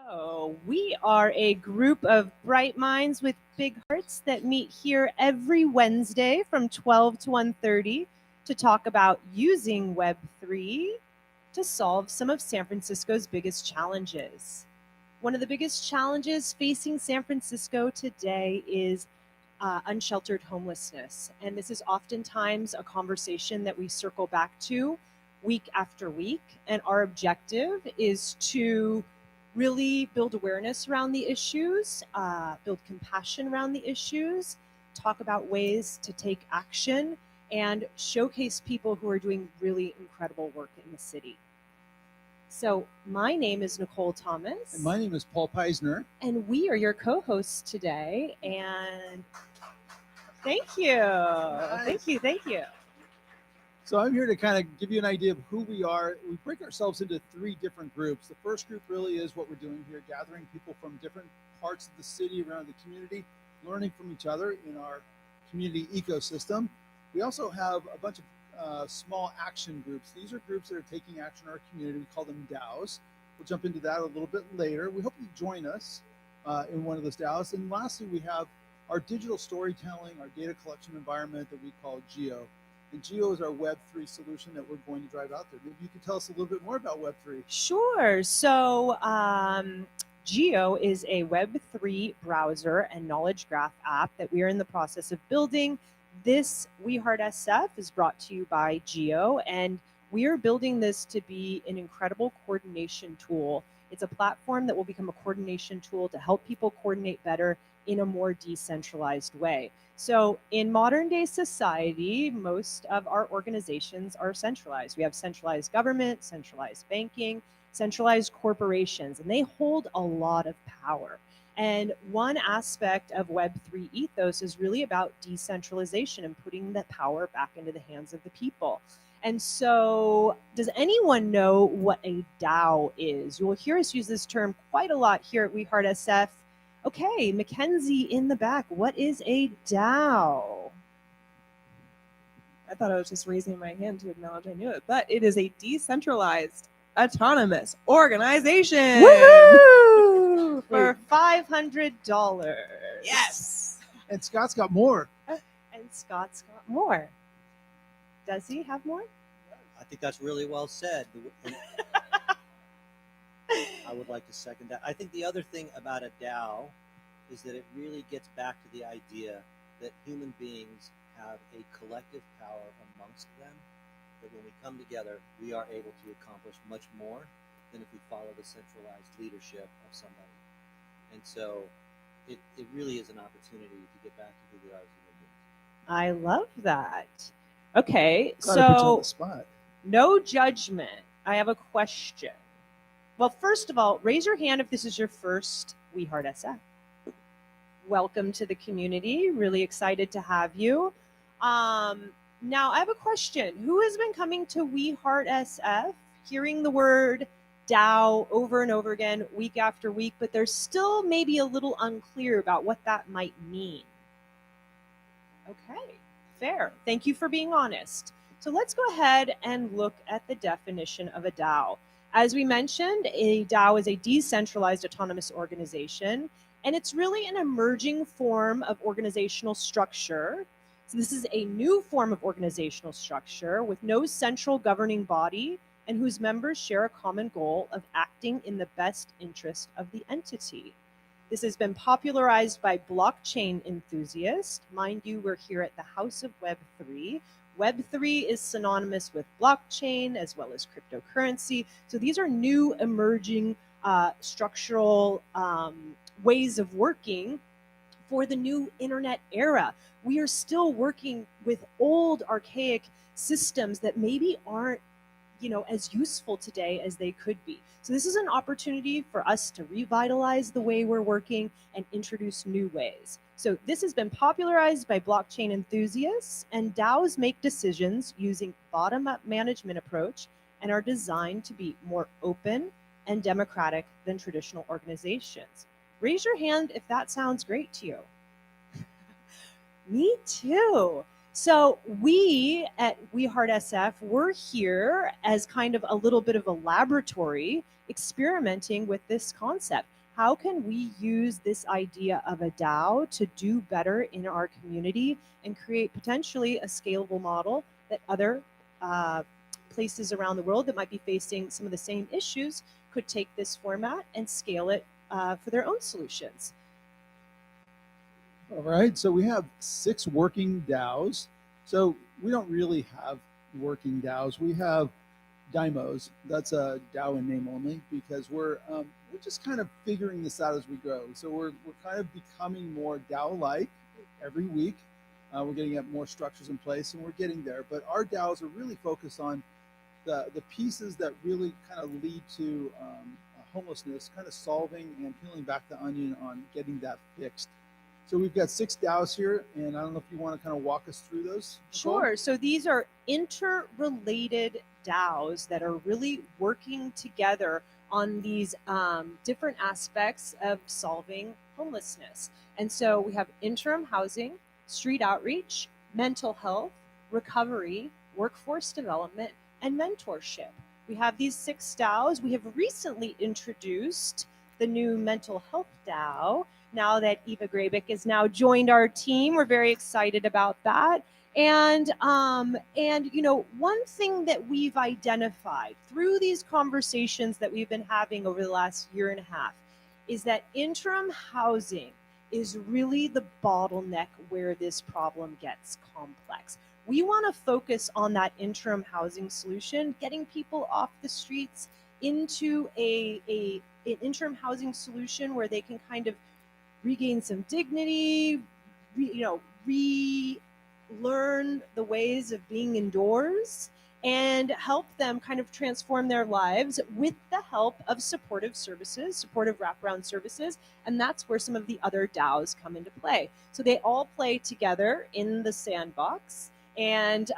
So, we are a group of bright minds with big hearts that meet here every Wednesday from 12 to 1:30 to talk about using Web3 to solve some of San Francisco's biggest challenges. One of the biggest challenges facing San Francisco today is unsheltered homelessness. And this is oftentimes a conversation that we circle back to week after week. And our objective is to really build awareness around the issues, build compassion around the issues, talk about ways to take action, and showcase people who are doing really incredible work in the city. So my name is Nicole Thomas. And my name is Paul Peisner. And we are your co-hosts today. And thank you. Nice. Thank you. So I'm here to kind of give you an idea of who we are. We break ourselves into three different groups. The first group really is what we're doing here, gathering people from different parts of the city, around the community, learning from each other in our community ecosystem. We also have a bunch of small action groups. These are groups that are taking action in our community. We call them DAOs. We'll jump into that a little bit later. We hope you join us in one of those DAOs. And lastly, we have our digital storytelling, our data collection environment that we call Geo. And Geo is our Web3 solution that we're going to drive out there. Maybe you could tell us a little bit more about Web3. Sure. So Geo is a Web3 browser and knowledge graph app that we are in the process of building. This We Heart SF is brought to you by Geo, and we are building this to be an incredible coordination tool. It's a platform that will become a coordination tool to help people coordinate better in a more decentralized way. So in modern day society, most of our organizations are centralized. We have centralized government, centralized banking, centralized corporations, and they hold a lot of power. And one aspect of Web3 ethos is really about decentralization and putting the power back into the hands of the people. And so, does anyone know what a DAO is? You will hear us use this term quite a lot here at We Heart SF. Okay, Mackenzie in the back, what is a DAO? I thought I was just raising my hand to acknowledge I knew it, but it is a decentralized, autonomous organization. Woohoo! For $500. Yes. And Scott's got more. And Scott's got more. Does he have more? I think that's really well said. I would like to second that. I think the other thing about a DAO is that it really gets back to the idea that human beings have a collective power amongst them, that when we come together, we are able to accomplish much more than if we follow the centralized leadership of somebody. And so it really is an opportunity to get back to who we are as human beings. I love that. Okay, Glad I put you on so the spot. no judgment. I have a question. Well, first of all, raise your hand if this is your first We Heart SF. Welcome to the community. Really excited to have you. Now, I have a question. Who has been coming to We Heart SF, hearing the word DAO over and over again, week after week, but they're still maybe a little unclear about what that might mean? Okay, fair. Thank you for being honest. So let's go ahead and look at the definition of a DAO. As we mentioned, a DAO is a decentralized autonomous organization, and it's really an emerging form of organizational structure. So this is a new form of organizational structure with no central governing body and whose members share a common goal of acting in the best interest of the entity. This has been popularized by blockchain enthusiasts. Mind you, we're here at the House of Web3. Web3 is synonymous with blockchain as well as cryptocurrency. So these are new emerging structural ways of working for the new internet era. We are still working with old archaic systems that maybe aren't as useful today as they could be. So this is an opportunity for us to revitalize the way we're working and introduce new ways. So this has been popularized by blockchain enthusiasts, and DAOs make decisions using bottom-up management approach and are designed to be more open and democratic than traditional organizations. Raise your hand if that sounds great to you. Me too. So we at We Heart SF, we're here as kind of a little bit of a laboratory experimenting with this concept. How can we use this idea of a DAO to do better in our community and create potentially a scalable model that other places around the world that might be facing some of the same issues could take this format and scale it for their own solutions? All right, so we have 6 working DAOs. So we don't really have working DAOs. We have Dymos. That's a DAO in name only because we're just kind of figuring this out as we go. So we're kind of becoming more DAO-like every week. We're getting up more structures in place, and we're getting there. But our DAOs are really focused on the pieces that really kind of lead to homelessness, kind of solving and peeling back the onion on getting that fixed. So we've got 6 DAOs here, and I don't know if you want to kind of walk us through those. Nicole? Sure. So these are interrelated DAOs that are really working together on these different aspects of solving homelessness. And so we have interim housing, street outreach, mental health, recovery, workforce development, and mentorship. We have these 6 DAOs. We have recently introduced the new mental health DAO. Now that Eva Grabic has now joined our team, we're very excited about that. And you know, one thing that we've identified through these conversations that we've been having over the last year and a half is that interim housing is really the bottleneck where this problem gets complex. We want to focus on that interim housing solution, getting people off the streets into an interim housing solution where they can kind of regain some dignity, relearn the ways of being indoors, and help them kind of transform their lives with the help of supportive services, supportive wraparound services. And that's where some of the other DAOs come into play. So they all play together in the sandbox. And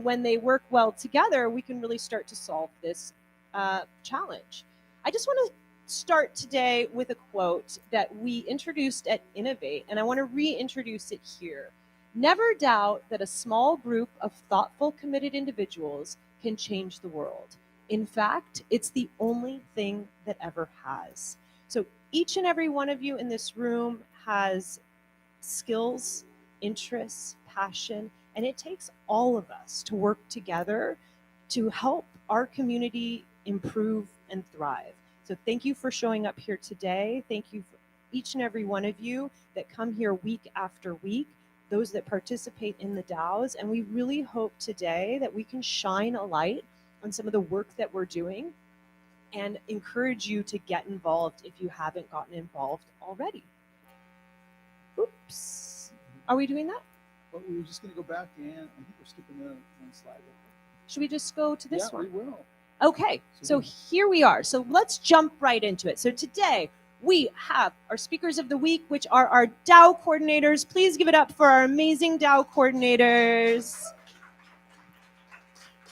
when they work well together, we can really start to solve this challenge. I just want to start today with a quote that we introduced at Innovate, and I want to reintroduce it here. Never doubt that a small group of thoughtful, committed individuals can change the world. In fact, it's the only thing that ever has. So each and every one of you in this room has skills, interests, passion, and it takes all of us to work together to help our community improve and thrive. So thank you for showing up here today. Thank you for each and every one of you that come here week after week, those that participate in the DAOs. And we really hope today that we can shine a light on some of the work that we're doing and encourage you to get involved if you haven't gotten involved already. Oops. Are we doing that? Well, we were just going to go back, and I think we're skipping one slide. Should we just go to this one? Yeah, we will. Okay, so here we are. So let's jump right into it. So today we have our speakers of the week, which are our DAO coordinators. Please give it up for our amazing DAO coordinators.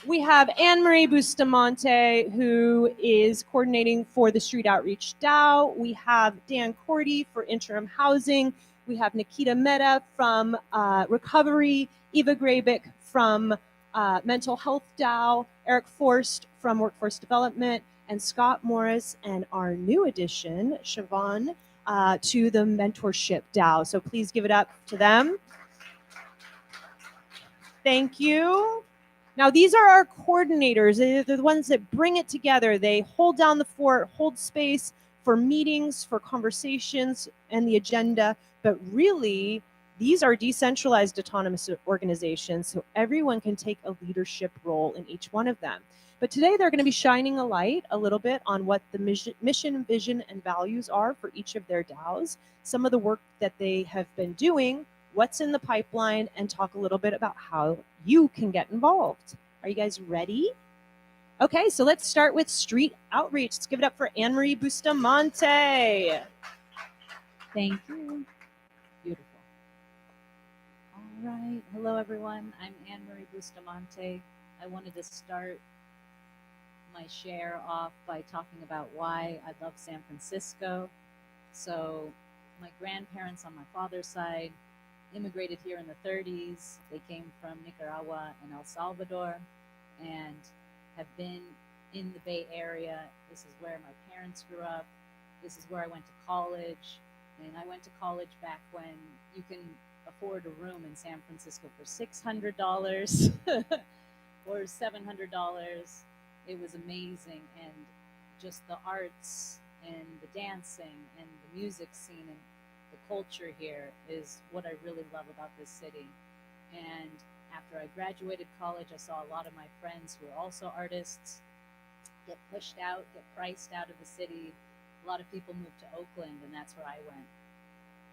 We have Annmarie Bustamante, who is coordinating for the Street Outreach DAO. We have Dan Cordie for interim housing. We have Nikita Mehta from recovery, Eva Grabic from mental health DAO, Eric Forst from workforce development, and Scott Morris and our new addition, Siobhan, to the mentorship DAO. So please give it up to them. Thank you. Now, these are our coordinators. They're the ones that bring it together. They hold down the fort, hold space for meetings, for conversations, and the agenda. But really, these are decentralized autonomous organizations, so everyone can take a leadership role in each one of them. But today, they're going to be shining a light a little bit on what the mission, vision, and values are for each of their DAOs, some of the work that they have been doing, what's in the pipeline, and talk a little bit about how you can get involved. Are you guys ready? Okay, so let's start with street outreach. Let's give it up for Annmarie Bustamante. Thank you. Beautiful. All right. Hello, everyone. I'm Annmarie Bustamante. I wanted to start my share off by talking about why I love San Francisco. So my grandparents on my father's side immigrated here in the 30s. They came from Nicaragua and El Salvador and have been in the Bay Area. This is where my parents grew up. This is where I went to college. And I went to college back when you can afford a room in San Francisco for $600 or $700. It was amazing. And just the arts and the dancing and the music scene and the culture here is what I really love about this city. And after I graduated college, I saw a lot of my friends who are also artists get pushed out, get priced out of the city. A lot of people moved to Oakland, and that's where I went.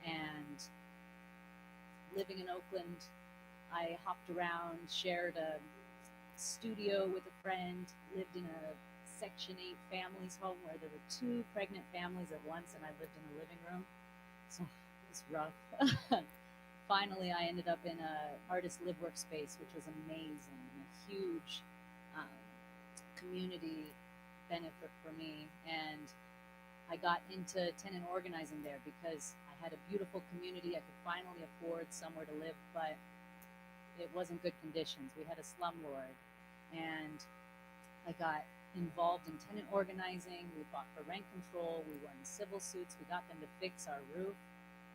And living in Oakland, I hopped around, shared a studio with a friend, lived in a Section 8 family's home where there were 2 pregnant families at once, and I lived in a living room. So it was rough. Finally, I ended up in a artist live work space, which was amazing and a huge community benefit for me. And I got into tenant organizing there because I had a beautiful community. I could finally afford somewhere to live, but it wasn't good conditions. We had a slumlord, and I got involved in tenant organizing. We fought for rent control. We won civil suits. We got them to fix our roof,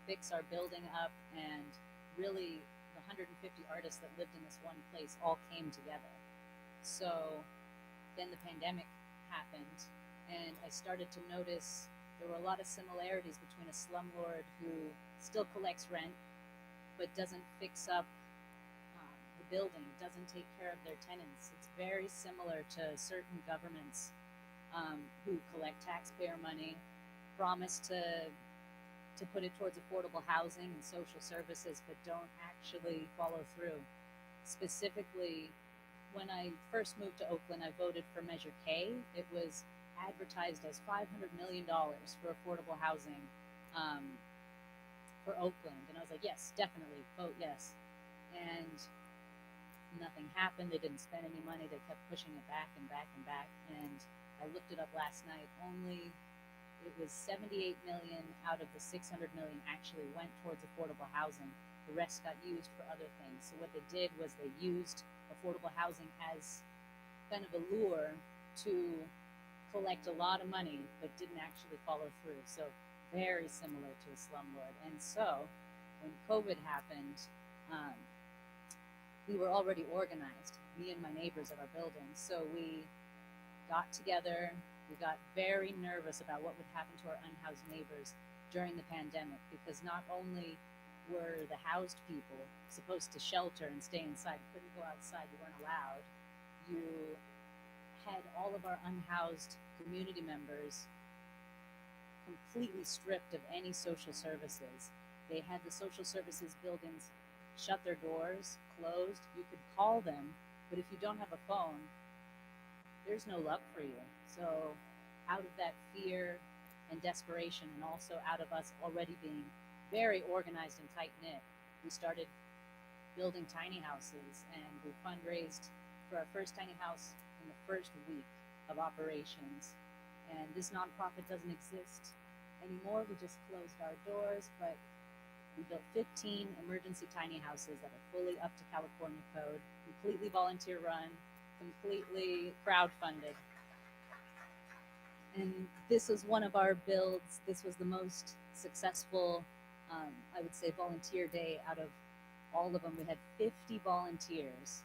fix our building up, and really the 150 artists that lived in this one place all came together. So then the pandemic happened, and I started to notice there were a lot of similarities between a slumlord who still collects rent but doesn't fix up the building, doesn't take care of their tenants. It's very similar to certain governments who collect taxpayer money, promise to put it towards affordable housing and social services, but don't actually follow through. Specifically, when I first moved to Oakland, I voted for Measure K. It was advertised as $500 million for affordable housing for Oakland. And I was like, yes, definitely, vote yes. And nothing happened. They didn't spend any money. They kept pushing it back and back and back. And I looked it up last night. Only it was 78 million out of the 600 million actually went towards affordable housing. The rest got used for other things. So what they did was they used affordable housing as kind of a lure to collect a lot of money, but didn't actually follow through. So very similar to a slumlord. And so when COVID happened, we were already organized, me and my neighbors at our building. So we got together. We got very nervous about what would happen to our unhoused neighbors during the pandemic, because not only were the housed people supposed to shelter and stay inside, you couldn't go outside, you weren't allowed. You had all of our unhoused community members completely stripped of any social services. They had the social services buildings shut their doors, closed. You could call them, but if you don't have a phone, there's no luck for you. So out of that fear and desperation, and also out of us already being very organized and tight-knit, we started building tiny houses, and we fundraised for our first tiny house in the first week of operations. And this nonprofit doesn't exist anymore. We just closed our doors, but we built 15 emergency tiny houses that are fully up to California code, completely volunteer run, completely crowdfunded. And this was one of our builds. This was the most successful, I would say, volunteer day out of all of them. We had 50 volunteers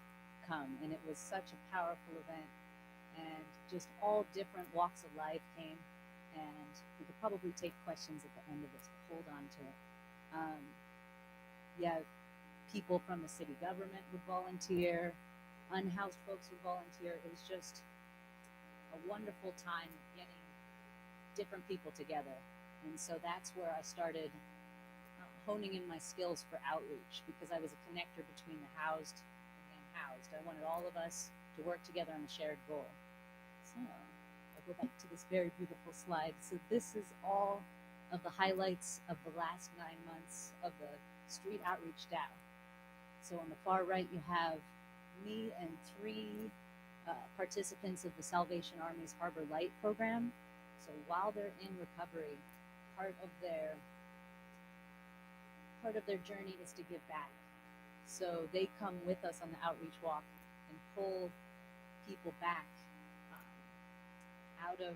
come, and it was such a powerful event. And just all different walks of life came, and we could probably take questions at the end of this, but hold on to it. Yeah, people from the city government would volunteer, unhoused folks would volunteer. It was just a wonderful time of getting different people together. And so that's where I started honing in my skills for outreach, because I was a connector between the housed and the unhoused. I wanted all of us to work together on a shared goal. So I'll go back to this very beautiful slide. So this is all of the highlights of the last 9 months of the Street Outreach DAO. So on the far right, you have me and 3 participants of the Salvation Army's Harbor Light program. So while they're in recovery, part of their part of their journey is to give back. So they come with us on the outreach walk and pull people back out of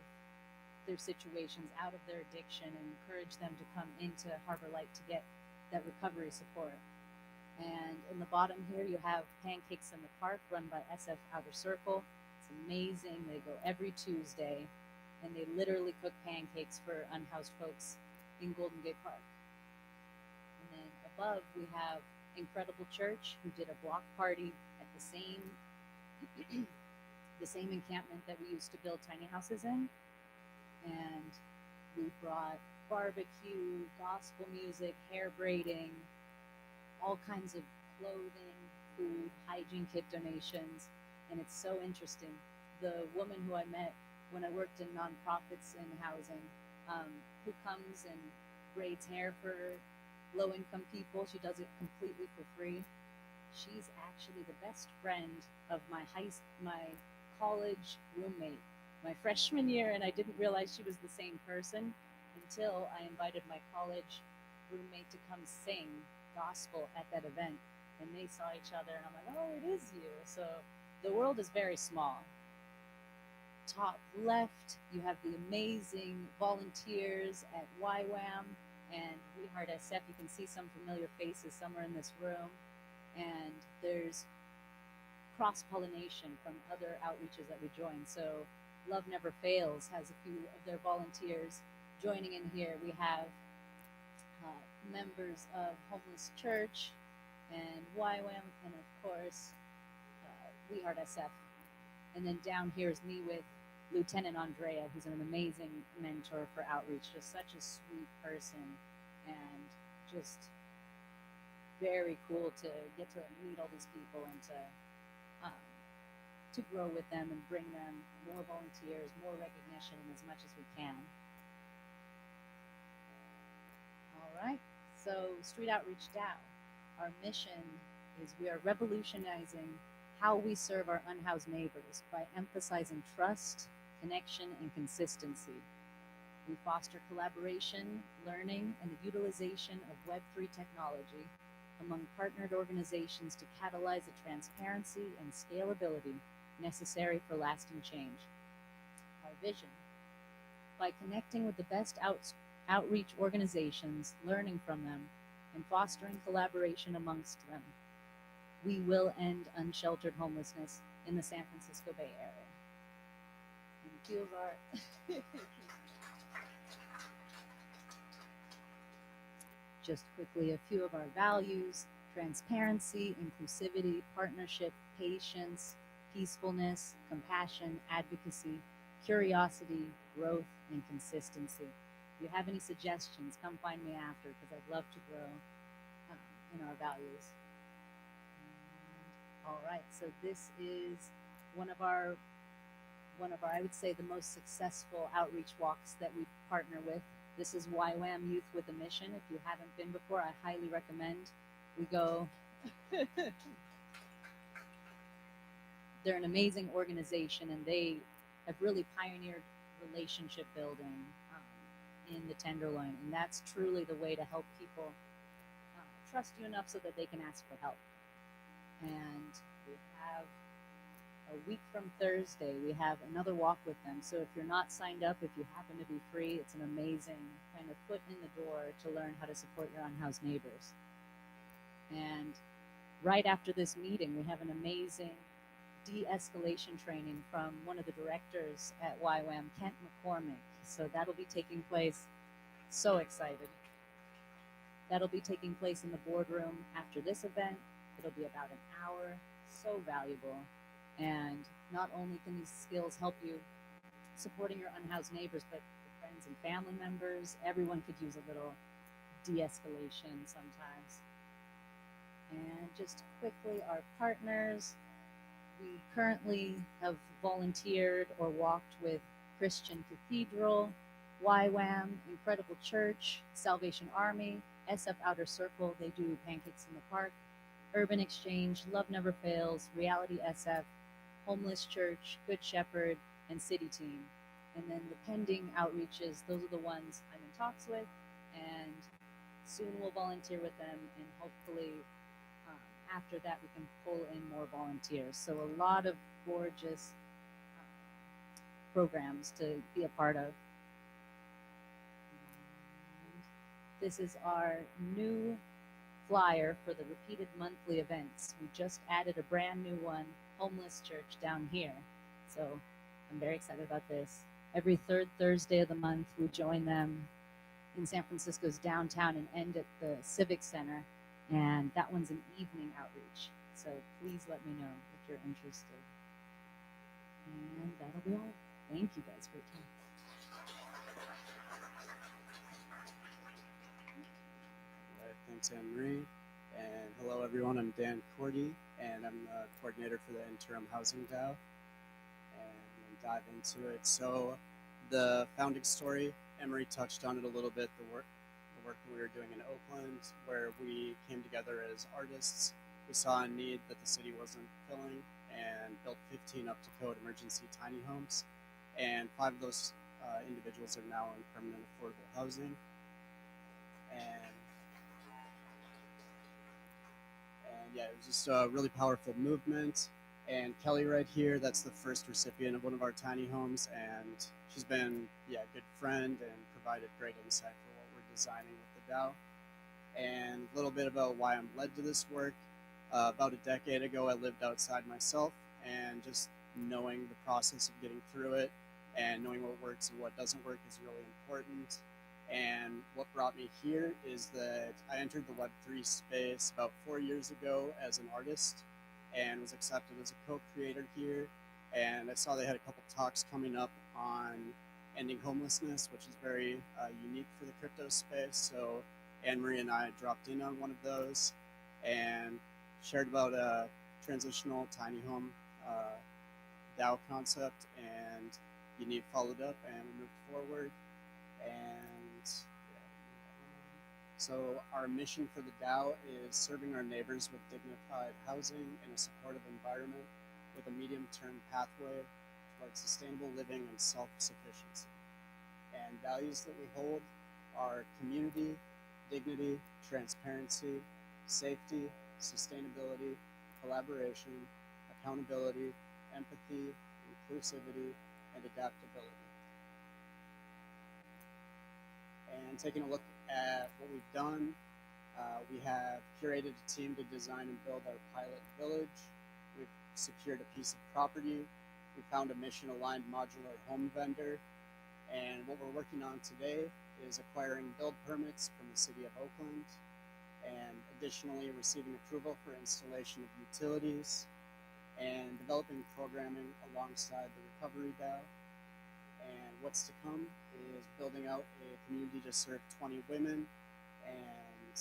their situations, out of their addiction, and encourage them to come into Harbor Light to get that recovery support. And in the bottom here, you have Pancakes in the Park, run by SF Outer Circle. It's amazing. They go every Tuesday, and they literally cook pancakes for unhoused folks in Golden Gate Park. And then above, we have Incredible Church, who did a block party at the same the same encampment that we used to build tiny houses in. And we brought barbecue, gospel music, hair braiding, all kinds of clothing, food, hygiene kit donations. And it's so interesting. The woman who I met when I worked in nonprofits in housing, who comes and braids hair for low-income people, she does it completely for free. She's actually the best friend of my college roommate my freshman year, and I didn't realize she was the same person until I invited my college roommate to come sing gospel at that event, and they saw each other, and I'm like, oh, it is you. So the world is very small. Top left, you have the amazing volunteers at YWAM and We Heart SF. You can see some familiar faces somewhere in this room, and there's cross-pollination from other outreaches that we join. So Love Never Fails has a few of their volunteers joining in here. We have members of Homeless Church and YWAM, and of course, We Heart SF. And then down here is me with Lieutenant Andrea, who's an amazing mentor for outreach, just such a sweet person, and just very cool to get to meet all these people and to grow with them and bring them more volunteers, more recognition, and as much as we can. All right, so Street Outreach DAO, our mission is we are revolutionizing how we serve our unhoused neighbors by emphasizing trust, connection, and consistency. We foster collaboration, learning, and the utilization of Web3 technology among partnered organizations to catalyze the transparency and scalability necessary for lasting change. Our vision: by connecting with the best outreach organizations, learning from them, and fostering collaboration amongst them, we will end unsheltered homelessness in the San Francisco Bay Area. And a few of our just quickly, a few of our values: transparency, inclusivity, partnership, patience, peacefulness, compassion, advocacy, curiosity, growth, and consistency. If you have any suggestions, come find me after, because I'd love to grow in our values. All right, so this is one of our, I would say, the most successful outreach walks that we partner with. This is YWAM Youth with a Mission. If you haven't been before, I highly recommend. We go. They're an amazing organization, and they have really pioneered relationship building in the Tenderloin, and that's truly the way to help people trust you enough so that they can ask for help. And we have a week from Thursday, we have another walk with them. So if you're not signed up, if you happen to be free, it's an amazing kind of foot in the door to learn how to support your unhoused neighbors. And right after this meeting, we have an amazing de-escalation training from one of the directors at YWAM, Kent McCormick. So that'll be taking place, so excited. That'll be taking place in the boardroom after this event. It'll be about an hour, so valuable. And not only can these skills help you supporting your unhoused neighbors, but your friends and family members, everyone could use a little de-escalation sometimes. And just quickly, our partners, we currently have volunteered or walked with Christian Cathedral, YWAM, Incredible Church, Salvation Army, SF Outer Circle, they do Pancakes in the Park, Urban Exchange, Love Never Fails, Reality SF, Homeless Church, Good Shepherd, and City Team. And then the pending outreaches, those are the ones I'm in talks with, and soon we'll volunteer with them, and hopefully after that we can pull in more volunteers. So a lot of gorgeous programs to be a part of. This is our new flyer for the repeated monthly events. We just added a brand new one, Homeless Church, down here. So I'm very excited about this. Every third Thursday of the month, we join them in San Francisco's downtown and end at the Civic Center. And that one's an evening outreach. So please let me know if you're interested. And that'll be all. Thank you guys for your time. All right, thanks, Annmarie. And hello, everyone. I'm Dan Cordie, and I'm the coordinator for the Interim Housing DAO. And we'll dive into it. So, the founding story, Annmarie touched on it a little bit. The work that we were doing in Oakland, where we came together as artists. We saw a need that the city wasn't filling, and built 15 up-to-code emergency tiny homes. And 5 of those individuals are now in permanent affordable housing. And yeah, it was just a really powerful movement. And Kelly right here, that's the first recipient of one of our tiny homes, and she's been a good friend and provided great insight for what we're designing with the DAO. And a little bit about why I'm led to this work. About a decade ago, I lived outside myself, and just knowing the process of getting through it and knowing what works and what doesn't work is really important. And what brought me here is that I entered the Web3 space about 4 years ago as an artist and was accepted as a co-creator here. And I saw they had a couple talks coming up on ending homelessness, which is very unique for the crypto space. So Annmarie and I dropped in on one of those and shared about a transitional tiny home DAO concept, and Unique followed up and we moved forward. And so our mission for the DAO is serving our neighbors with dignified housing in a supportive environment with a medium-term pathway towards sustainable living and self-sufficiency. And values that we hold are community, dignity, transparency, safety, sustainability, collaboration, accountability, empathy, inclusivity, and adaptability. And taking a look at what we've done, we have curated a team to design and build our pilot village. We've secured a piece of property. We found a mission-aligned modular home vendor. And what we're working on today is acquiring build permits from the city of Oakland, and additionally receiving approval for installation of utilities, and developing programming alongside the Recovery DAO. And what's to come is building out a community to serve 20 women, and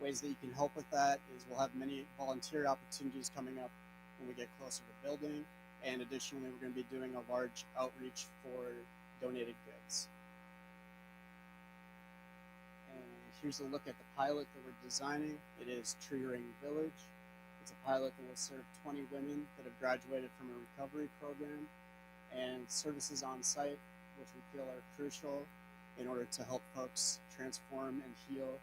ways that you can help with that is we'll have many volunteer opportunities coming up when we get closer to building, and additionally we're going to be doing a large outreach for donated goods. And here's a look at the pilot that we're designing. It is Tree Ring Village. It's a pilot that will serve 20 women that have graduated from a recovery program, and services on site, which we feel are crucial in order to help folks transform and heal.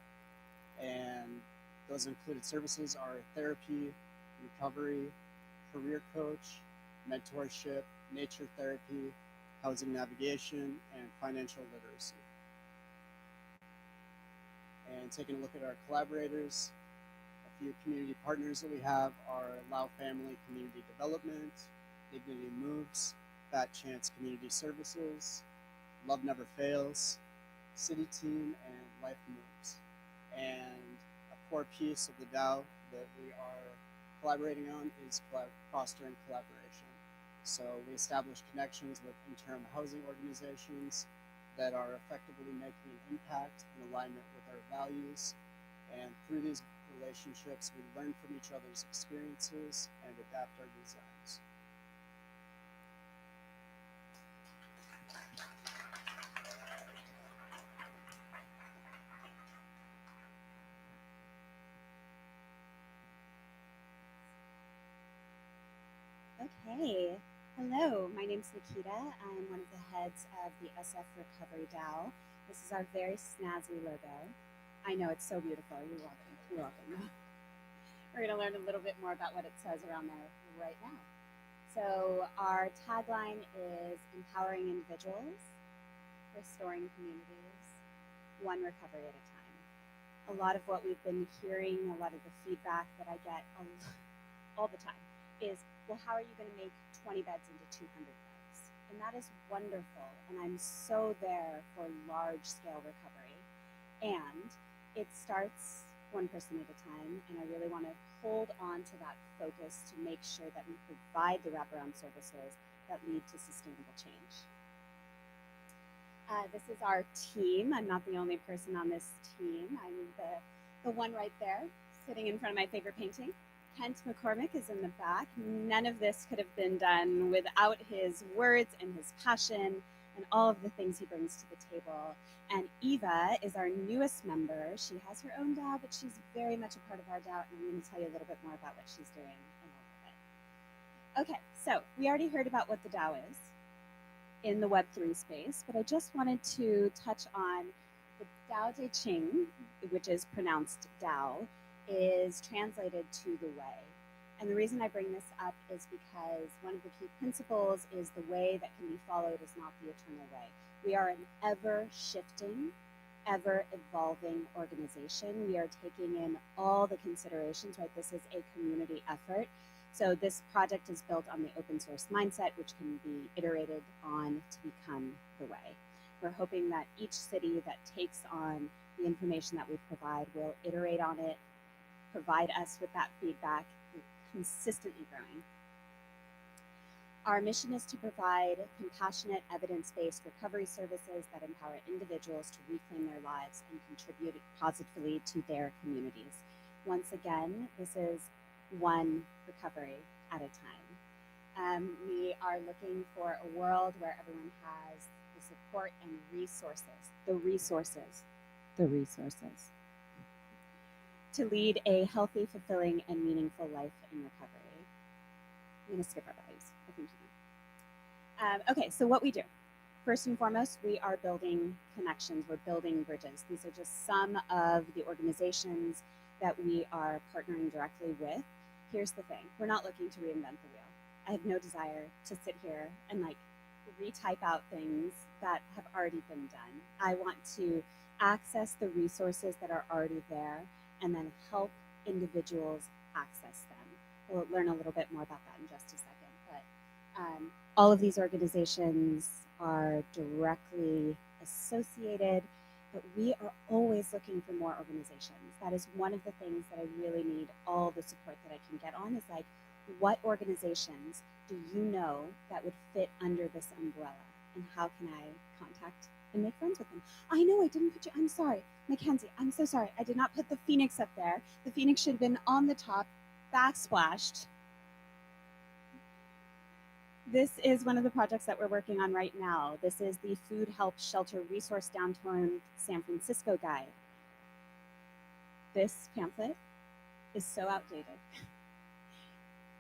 And those included services are therapy, recovery, career coach, mentorship, nature therapy, housing navigation, and financial literacy. And taking a look at our collaborators, a few community partners that we have are Lao Family Community Development, Dignity Moves, Fat Chance Community Services, Love Never Fails, City Team, and Life Moves. And a core piece of the DAO that we are collaborating on is fostering collaboration. So we establish connections with interim housing organizations that are effectively making an impact in alignment with our values. And through these relationships, we learn from each other's experiences and adapt our designs. Okay, hello, my name's Nikita. I'm one of the heads of the SF Recovery DAO. This is our very snazzy logo. I know, it's so beautiful. You're welcome. You're welcome. We're going to learn a little bit more about what it says around there right now. So our tagline is empowering individuals, restoring communities, one recovery at a time. A lot of what we've been hearing, a lot of the feedback that I get all the time is, well, how are you going to make 20 beds into 200 beds? And that is wonderful. And I'm so there for large scale recovery. And it starts one person at a time. And I really want to hold on to that focus to make sure that we provide the wraparound services that lead to sustainable change. This is our team. I'm not the only person on this team. I'm the one right there sitting in front of my favorite painting. Kent McCormick is in the back. None of this could have been done without his words and his passion and all of the things he brings to the table. And Eva is our newest member. She has her own DAO, but she's very much a part of our DAO, and I'm going to tell you a little bit more about what she's doing in a little bit. Okay, so we already heard about what the DAO is in the Web3 space, but I just wanted to touch on the Dao De Ching, which is pronounced DAO, is translated to the way. And the reason I bring this up is because one of the key principles is the way that can be followed is not the eternal way. We are an ever-shifting, ever-evolving organization. We are taking in all the considerations, right? This is a community effort. So this project is built on the open source mindset, which can be iterated on to become the way. We're hoping that each city that takes on the information that we provide will iterate on it, provide us with that feedback, consistently growing. Our mission is to provide compassionate, evidence-based recovery services that empower individuals to reclaim their lives and contribute positively to their communities. Once again, this is one recovery at a time. We are looking for a world where everyone has the support and resources to lead a healthy, fulfilling, and meaningful life in recovery. I'm going to skip our values. I think you know. Okay, so what we do. First and foremost, we are building connections. We're building bridges. These are just some of the organizations that we are partnering directly with. Here's the thing. We're not looking to reinvent the wheel. I have no desire to sit here and retype out things that have already been done. I want to access the resources that are already there and then help individuals access them. We'll learn a little bit more about that in just a second. But all of these organizations are directly associated, but we are always looking for more organizations. That is one of the things that I really need all the support that I can get on is what organizations do you know that would fit under this umbrella? And how can I contact and make friends with them? I know I didn't put you, I'm sorry. Mackenzie, I'm so sorry. I did not put the Phoenix up there. The Phoenix should have been on the top, backsplashed. This is one of the projects that we're working on right now. This is the Food Help Shelter Resource Downtown San Francisco Guide. This pamphlet is so outdated.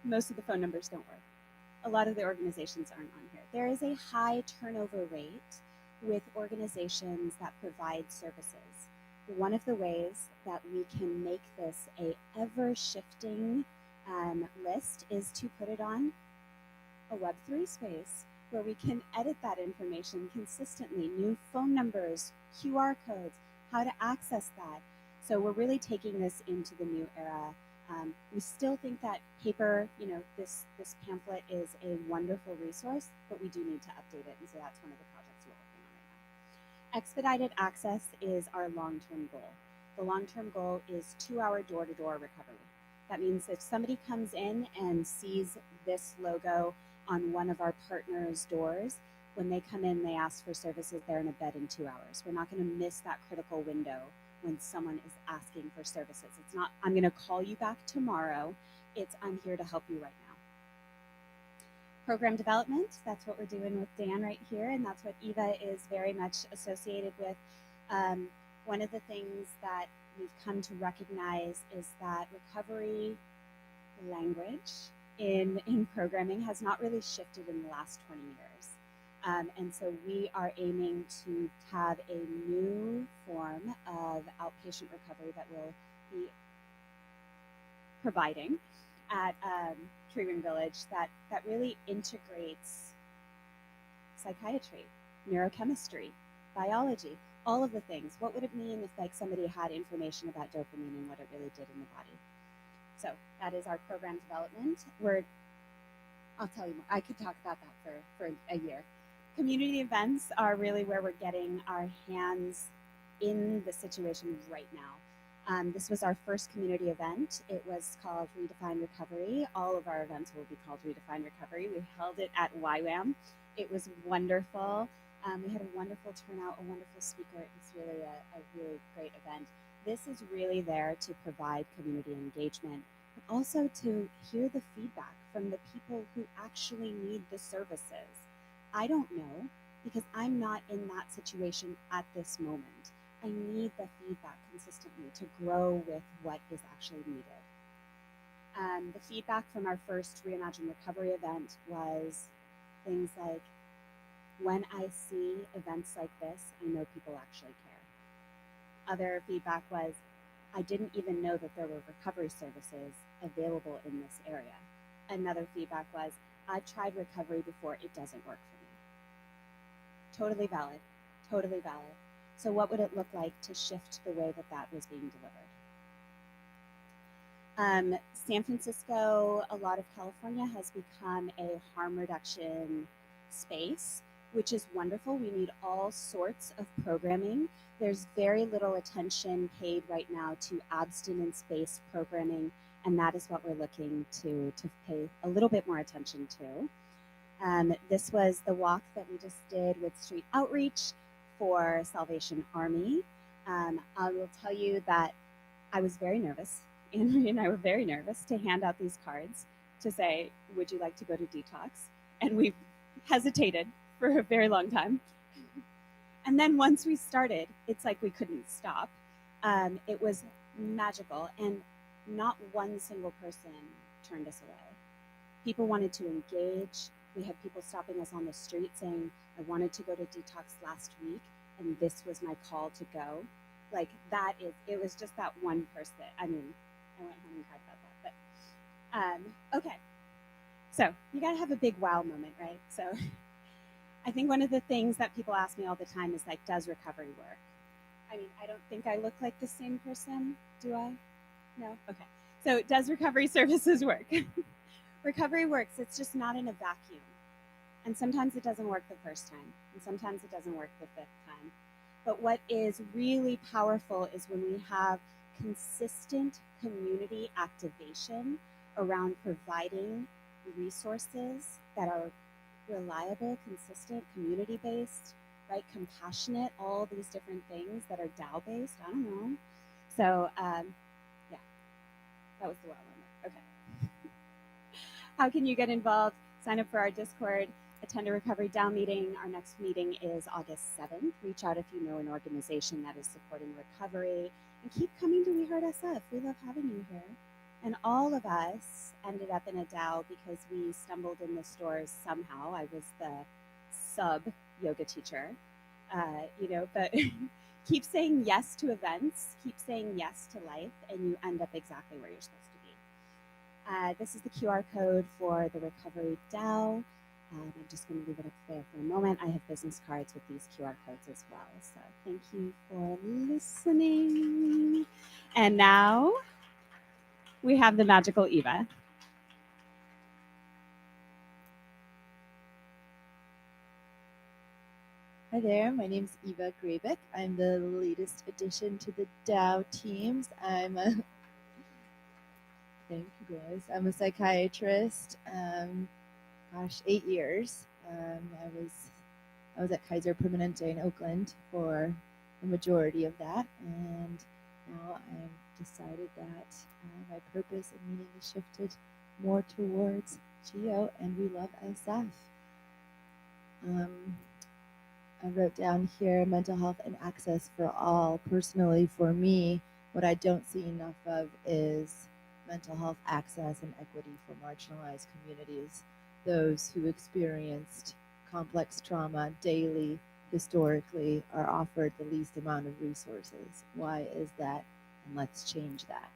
Most of the phone numbers don't work. A lot of the organizations aren't on here. There is a high turnover rate with organizations that provide services. One of the ways that we can make this a ever-shifting list is to put it on a Web3 space where we can edit that information consistently, new phone numbers, QR codes, how to access that. So we're really taking this into the new era. We still think that paper, this pamphlet is a wonderful resource, but we do need to update it, and so that's one of the projects we're working on right now. Expedited access is our long-term goal. The long-term goal is 2-hour door-to-door recovery. That means if somebody comes in and sees this logo on one of our partners' doors, when they come in, they ask for services, they're in a bed in 2 hours. We're not going to miss that critical window when someone is asking for services. It's not, I'm going to call you back tomorrow. It's, I'm here to help you right now. Program development, that's what we're doing with Dan right here, and that's what Eva is very much associated with. One of the things that we've come to recognize is that recovery language in programming has not really shifted in the last 20 years. And so we are aiming to have a new form of outpatient recovery that we'll be providing at Tree Ring Village that really integrates psychiatry, neurochemistry, biology, all of the things. What would it mean if like somebody had information about dopamine and what it really did in the body? So that is our program development. I'll tell you more. I could talk about that for a year. Community events are really where we're getting our hands in the situation right now. This was our first community event. It was called Redefine Recovery. All of our events will be called Redefine Recovery. We held it at YWAM. It was wonderful. We had a wonderful turnout, a wonderful speaker. It was really a really great event. This is really there to provide community engagement, but also to hear the feedback from the people who actually need the services. I don't know because I'm not in that situation at this moment. I need the feedback consistently to grow with what is actually needed. The feedback from our first Reimagine Recovery event was things like, when I see events like this, I know people actually care. Other feedback was, I didn't even know that there were recovery services available in this area. Another feedback was, I've tried recovery before, it doesn't work for me. Totally valid, totally valid. So what would it look like to shift the way that was being delivered? San Francisco, a lot of California has become a harm reduction space, which is wonderful. We need all sorts of programming. There's very little attention paid right now to abstinence-based programming, and that is what we're looking to pay a little bit more attention to. This was the walk that we just did with Street Outreach for Salvation Army. I will tell you that I was very nervous. Annmarie and I were very nervous to hand out these cards to say, would you like to go to detox? And we hesitated for a very long time. And then once we started, it's like we couldn't stop. It was magical, and not one single person turned us away. People wanted to engage. We had people stopping us on the street saying, I wanted to go to detox last week, and this was my call to go. Like that is, it was just that one person. I mean, I went home and cried about that, but okay. So you gotta have a big wow moment, right? So I think one of the things that people ask me all the time is like, does recovery work? I mean, I don't think I look like the same person, do I? No? Okay. So does recovery services work? Recovery works, it's just not in a vacuum. And sometimes it doesn't work the first time, and sometimes it doesn't work the fifth time. But what is really powerful is when we have consistent community activation around providing resources that are reliable, consistent, community-based, right? Compassionate, all these different things that are DAO-based. I don't know. So, yeah, that was the wow moment. Okay. How can you get involved? Sign up for our Discord, attend a Recovery DAO meeting. Our next meeting is August 7th. Reach out if you know an organization that is supporting recovery. And keep coming to We Heard SF. We love having you here. And all of us ended up in a DAO because we stumbled in the stores somehow. I was the sub yoga teacher, but keep saying yes to events, keep saying yes to life, and you end up exactly where you're supposed to be. This is the QR code for the Recovery DAO. I'm just going to leave it up there for a moment. I have business cards with these QR codes as well. So thank you for listening. And now we have the magical Eva. Hi there, my name's Eva Grabic. I'm the latest addition to the DAO teams. Thank you guys. I'm a psychiatrist. 8 years. I was at Kaiser Permanente in Oakland for the majority of that, and now I've decided that my purpose and meaning has shifted more towards Geo, and we love SF. I wrote down here mental health and access for all. Personally, for me, what I don't see enough of is mental health access and equity for marginalized communities, those who experienced complex trauma daily, historically, are offered the least amount of resources. Why is that? And let's change that.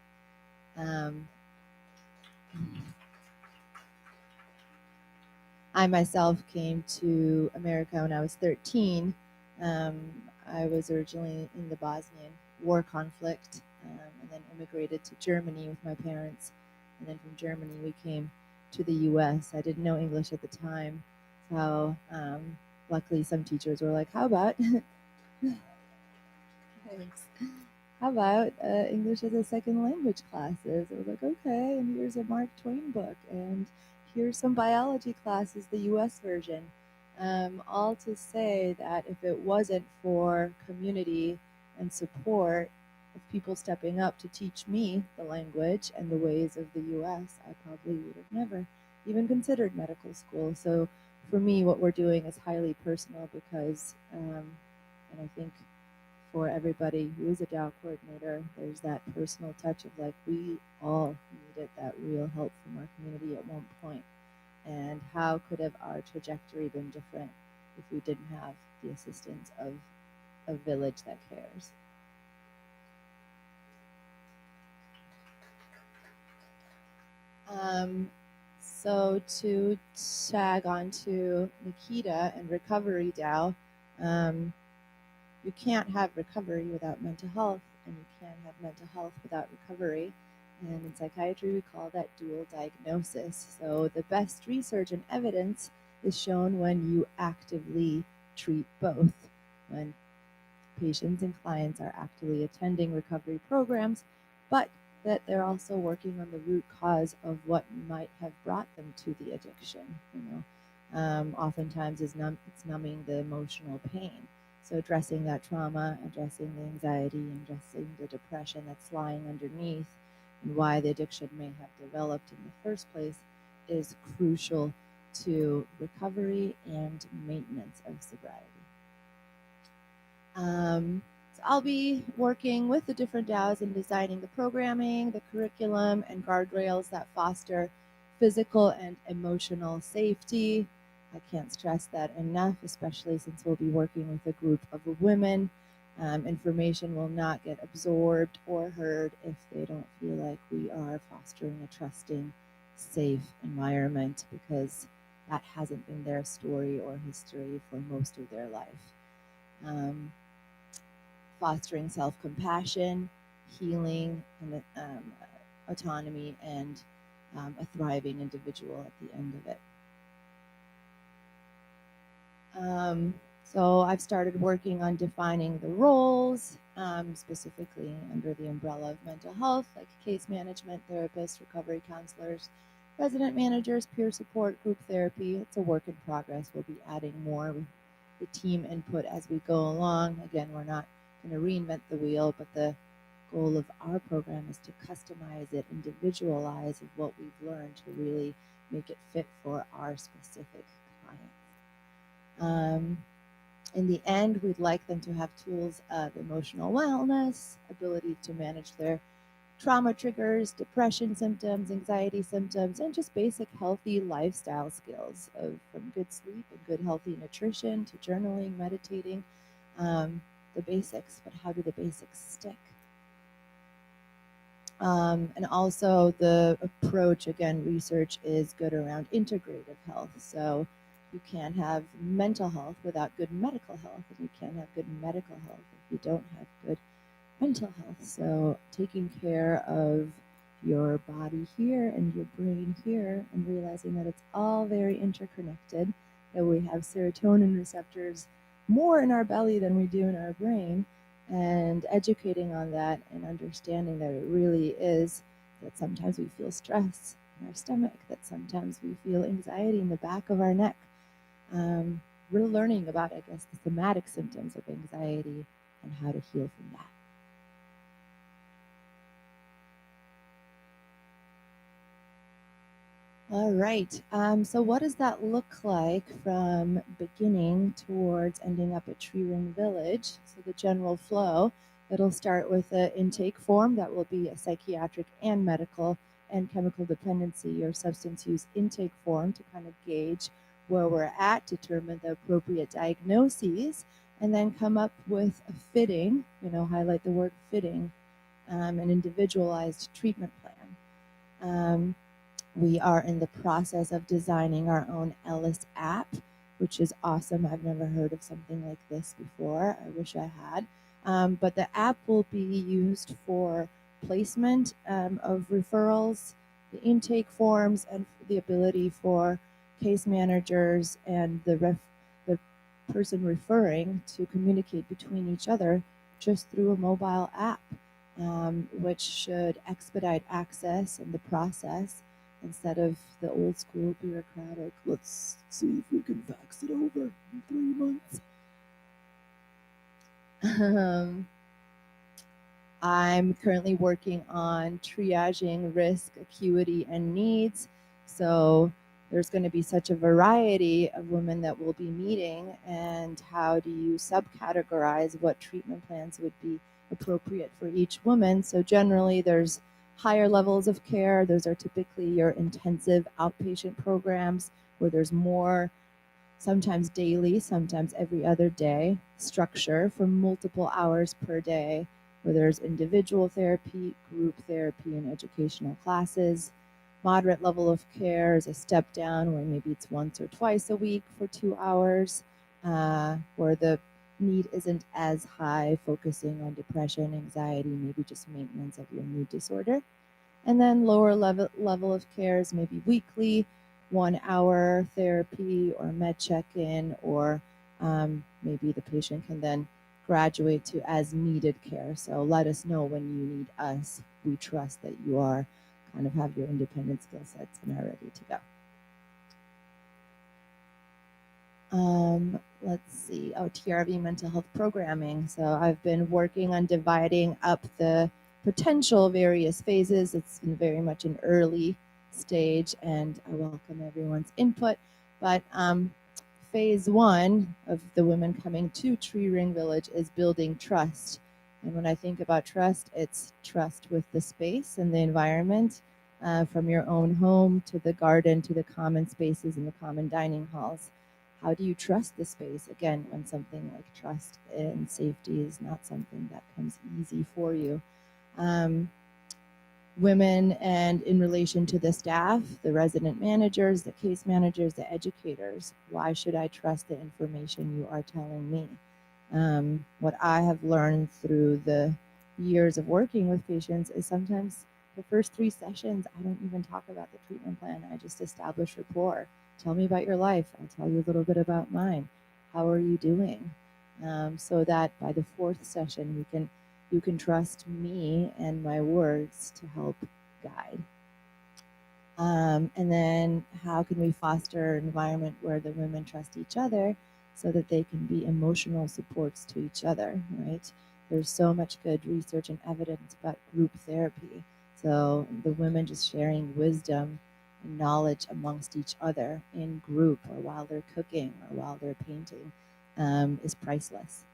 I myself came to America when I was 13. I was originally in the Bosnian war conflict, and then immigrated to Germany with my parents. And then from Germany, we came to the US. I didn't know English at the time, so luckily some teachers were like, how about thanks. How about English as a second language classes? I was like, okay, and here's a Mark Twain book, and here's some biology classes, the US version. All to say that if it wasn't for community and support of people stepping up to teach me the language and the ways of the US, I probably would have never even considered medical school. So for me, what we're doing is highly personal because, and I think for everybody who is a DAO coordinator, there's that personal touch of like, we all needed that real help from our community at one point. And how could have our trajectory been different if we didn't have the assistance of a village that cares? So to tag on to Nikita and Recovery DAO, you can't have recovery without mental health, and you can't have mental health without recovery. And in psychiatry, we call that dual diagnosis. So the best research and evidence is shown when you actively treat both, when patients and clients are actively attending recovery programs, but that they're also working on the root cause of what might have brought them to the addiction. Oftentimes it's numbing the emotional pain. So addressing that trauma, addressing the anxiety, addressing the depression that's lying underneath, and why the addiction may have developed in the first place is crucial to recovery and maintenance of sobriety. So I'll be working with the different DAOs in designing the programming, the curriculum, and guardrails that foster physical and emotional safety. I can't stress that enough, especially since we'll be working with a group of women. Information will not get absorbed or heard if they don't feel like we are fostering a trusting, safe environment, because that hasn't been their story or history for most of their life. Fostering self-compassion, healing, and autonomy, and a thriving individual at the end of it. So I've started working on defining the roles, specifically under the umbrella of mental health, like case management, therapists, recovery counselors, resident managers, peer support, group therapy. It's a work in progress. We'll be adding more with the team input as we go along. Again, we're not going to reinvent the wheel, but the goal of our program is to customize it, individualize of what we've learned to really make it fit for our specific clients. In the end, we'd like them to have tools of emotional wellness, ability to manage their trauma triggers, depression symptoms, anxiety symptoms, and just basic healthy lifestyle skills from good sleep and good healthy nutrition to journaling, meditating, the basics. But how do the basics stick? And also the approach, again, research is good around integrative health. So you can't have mental health without good medical health, and you can't have good medical health if you don't have good mental health. So taking care of your body here and your brain here, and realizing that it's all very interconnected, that we have serotonin receptors more in our belly than we do in our brain, and educating on that and understanding that it really is that sometimes we feel stress in our stomach, that sometimes we feel anxiety in the back of our neck. We're learning about, I guess, the somatic symptoms of anxiety and how to heal from that. All right, so what does that look like from beginning towards ending up at Tree Ring Village? So the general flow, it'll start with an intake form that will be a psychiatric and medical and chemical dependency or substance use intake form to kind of gauge where we're at, determine the appropriate diagnoses, and then come up with a fitting, highlight the word fitting, an individualized treatment plan. We are in the process of designing our own Ellis app, which is awesome. I've never heard of something like this before. I wish I had. But the app will be used for placement of referrals, the intake forms, and the ability for case managers and the person referring to communicate between each other just through a mobile app, which should expedite access and the process instead of the old school bureaucratic, let's see if we can fax it over in 3 months. I'm currently working on triaging risk, acuity, and needs. So there's going to be such a variety of women that we'll be meeting, and how do you subcategorize what treatment plans would be appropriate for each woman. So generally there's higher levels of care. Those are typically your intensive outpatient programs where there's more, sometimes daily, sometimes every other day, structure for multiple hours per day, where there's individual therapy, group therapy, and educational classes. Moderate level of care is a step down where maybe it's once or twice a week for 2 hours, where the need isn't as high, focusing on depression, anxiety, maybe just maintenance of your mood disorder. And then lower level of care is maybe weekly, 1 hour therapy or med check-in, or maybe the patient can then graduate to as needed care. So let us know when you need us. We trust that you are kind of have your independent skill sets and are ready to go. Let's see. Oh, TRV mental health programming. So I've been working on dividing up the potential various phases. It's been very much an early stage, and I welcome everyone's input. But phase 1 of the women coming to Tree Ring Village is building trust. And when I think about trust, it's trust with the space and the environment, from your own home to the garden to the common spaces and the common dining halls. How do you trust the space? Again, when something like trust and safety is not something that comes easy for you. Women, and in relation to the staff, the resident managers, the case managers, the educators, why should I trust the information you are telling me? What I have learned through the years of working with patients is sometimes the first 3 sessions, I don't even talk about the treatment plan. I just establish rapport. Tell me about your life. I'll tell you a little bit about mine. How are you doing? So that by the 4th session, you can trust me and my words to help guide. And then how can we foster an environment where the women trust each other so that they can be emotional supports to each other, right? There's so much good research and evidence about group therapy. So the women just sharing wisdom and knowledge amongst each other in group, or while they're cooking, or while they're painting, is priceless.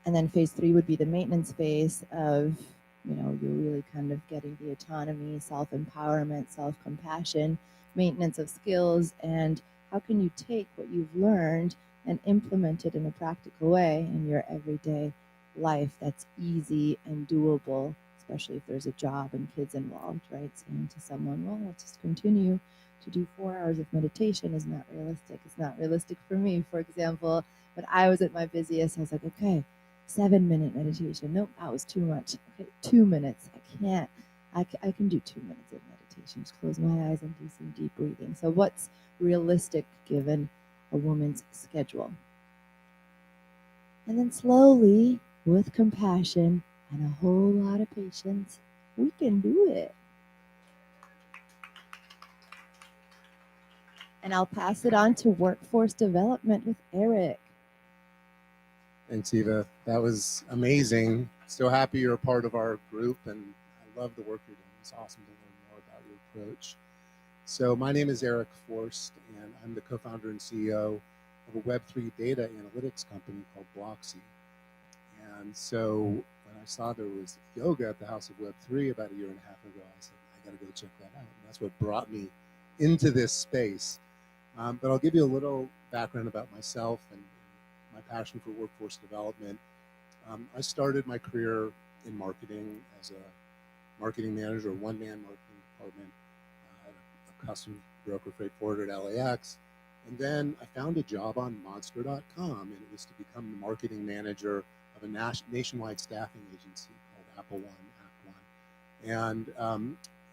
And then phase 3 would be the maintenance phase of, you're really kind of getting the autonomy, self-empowerment, self-compassion, maintenance of skills, and how can you take what you've learned and implement it in a practical way in your everyday life that's easy and doable, especially if there's a job and kids involved, right? Saying to someone, well, let's just continue to do 4 hours of meditation is not realistic. It's not realistic for me. For example, when I was at my busiest, I was like, okay, 7-minute meditation. Nope, that was too much. Okay, 2 minutes. I can't. I can do 2 minutes of meditation. Just close my eyes and do some deep breathing. So what's realistic given a woman's schedule? And then slowly, with compassion and a whole lot of patience, we can do it. And I'll pass it on to workforce development with Eric. Thanks, Eva. That was amazing. So happy you're a part of our group, and I love the work you're doing. It's awesome to learn more about your approach. So my name is Eric Forst, and I'm the co-founder and CEO of a Web3 data analytics company called Bloxy. And so when I saw there was yoga at the House of Web3 about a year and a half ago, I said, I got to go check that out. And that's what brought me into this space. But I'll give you a little background about myself and my passion for workforce development. I started my career in marketing as a marketing manager, a one-man marketing department at a custom broker freight forwarder at LAX. And then I found a job on Monster.com, and it was to become the marketing manager of a nationwide staffing agency called Apple One, Act One. And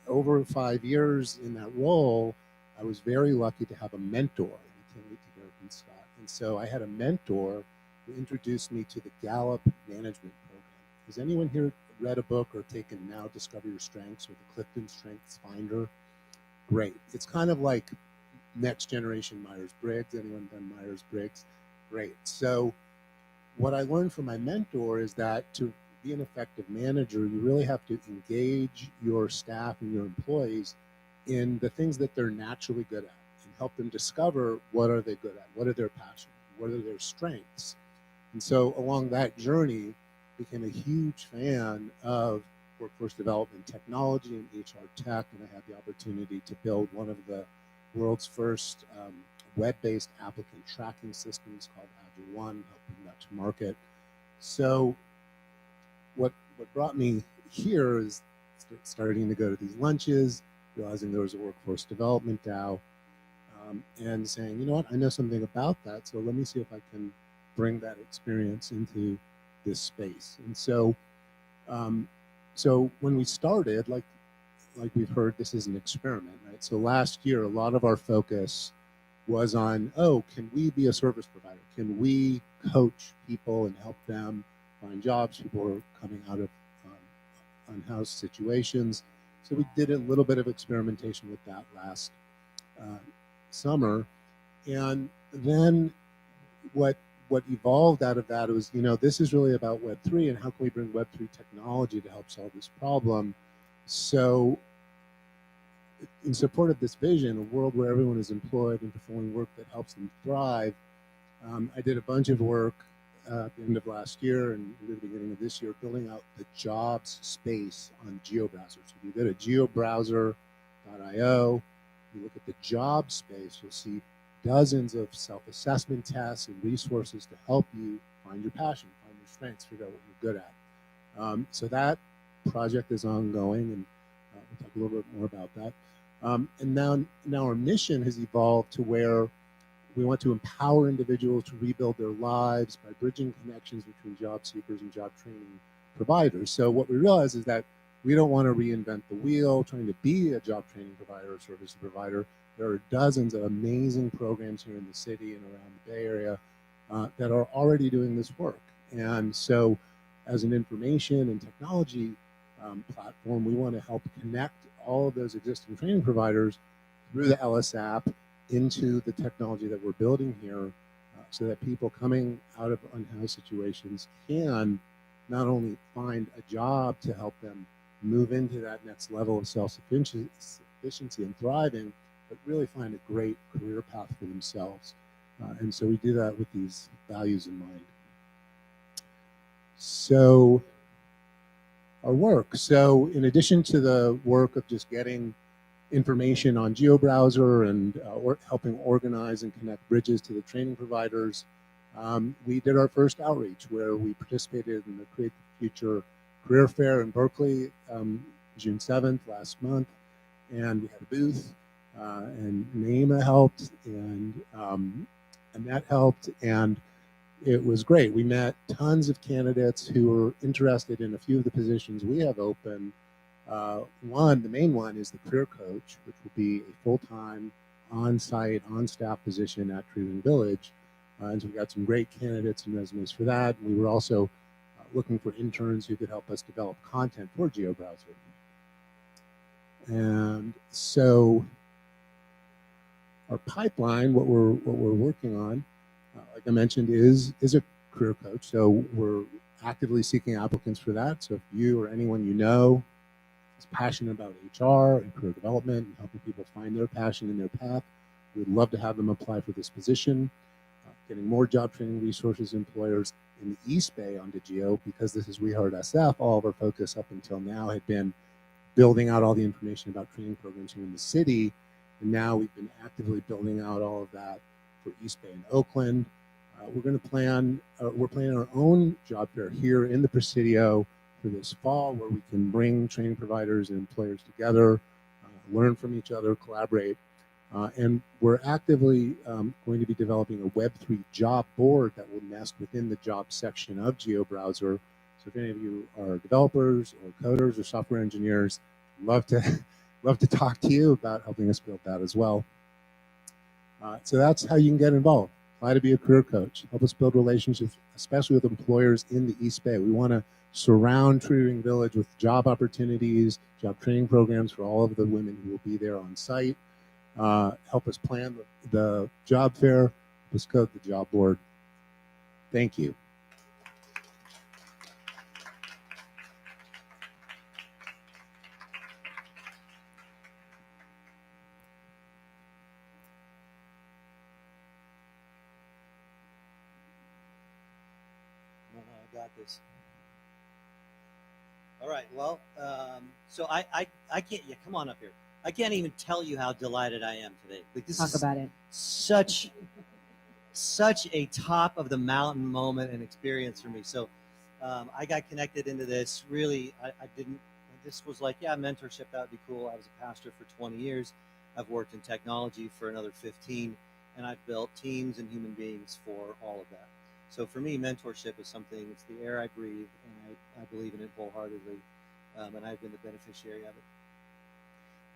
over 5 years in that role, I was very lucky to have a mentor, and I can't wait to hear from Scott. And so I had a mentor who introduced me to the Gallup Management Program. Has anyone here read a book or taken Now Discover Your Strengths or the Clifton Strengths Finder? Great. It's kind of like next generation Myers-Briggs. Anyone done Myers-Briggs? Great. So what I learned from my mentor is that to be an effective manager, you really have to engage your staff and your employees in the things that they're naturally good at and help them discover what are they good at, what are their passions, what are their strengths. And so along that journey, became a huge fan of workforce development technology and HR tech, and I had the opportunity to build one of the world's first web-based applicant tracking systems called Agile One, helping that to market. So what brought me here is starting to go to these lunches, realizing there was a workforce development DAO, and saying, you know what, I know something about that, so let me see if I can bring that experience into this space. And so, so when we started, like we've heard, this is an experiment, right? So last year, a lot of our focus was on, oh, can we be a service provider? Can we coach people and help them find jobs? People are coming out of unhoused situations. So we did a little bit of experimentation with that last summer. And then what evolved out of that was, you know, this is really about Web3 and how can we bring Web3 technology to help solve this problem. So in support of this vision, a world where everyone is employed and performing work that helps them thrive, I did a bunch of work at the end of last year and the beginning of this year, building out the jobs space on GeoBrowser. So if you go to geobrowser.io, you look at the job space, you'll see dozens of self-assessment tests and resources to help you find your passion, find your strengths, figure out what you're good at. So that project is ongoing, and we'll talk a little bit more about that. And now our mission has evolved to where we want to empower individuals to rebuild their lives by bridging connections between job seekers and job training providers. So what we realize is that we don't want to reinvent the wheel, trying to be a job training provider or service provider. There are dozens of amazing programs here in the city and around the Bay Area that are already doing this work. And so as an information and technology platform, we want to help connect all of those existing training providers through the LS app into the technology that we're building here so that people coming out of unhoused situations can not only find a job to help them move into that next level of self-sufficiency and thriving, but really find a great career path for themselves. And so we do that with these values in mind. So our work. So in addition to the work of just getting information on GeoBrowser and helping organize and connect bridges to the training providers, we did our first outreach where we participated in the Create the Future Career Fair in Berkeley, June 7th last month, and we had a booth, and Naima helped, and Annette helped, and it was great. We met tons of candidates who were interested in a few of the positions we have open. The main one is the career coach, which will be a full-time, on-site, on-staff position at Treeland Village. And so we got some great candidates and resumes for that. We were also looking for interns who could help us develop content for GeoBrowser. And so our pipeline, what we're working on, like I mentioned, is a career coach. So we're actively seeking applicants for that. So if you or anyone you know is passionate about HR and career development and helping people find their passion and their path, we'd love to have them apply for this position. Getting more job training resources, employers in the East Bay onto Geo, because this is We Heart SF. All of our focus up until now had been building out all the information about training programs here in the city. And now we've been actively building out all of that for East Bay and Oakland. We're planning our own job fair here in the Presidio for this fall, where we can bring training providers and employers together, learn from each other, collaborate. And we're actively going to be developing a Web3 job board that will nest within the job section of GeoBrowser. So if any of you are developers or coders or software engineers, love to talk to you about helping us build that as well. So that's how you can get involved. Apply to be a career coach. Help us build relationships, especially with employers in the East Bay. We want to surround Tree Ring Village with job opportunities, job training programs for all of the women who will be there on site. Help us plan the job fair. Help us code the job board. Thank you. I got this. All right. Well, so I can't. Yeah, come on up here. I can't even tell you how delighted I am today. Like, this Talk is about it. such a top of the mountain moment and experience for me. So I got connected into this. Really, I didn't. This was like, yeah, mentorship. That would be cool. I was a pastor for 20 years. I've worked in technology for another 15, and I've built teams and human beings for all of that. So for me, mentorship is something, it's the air I breathe, and I believe in it wholeheartedly, and I've been the beneficiary of it.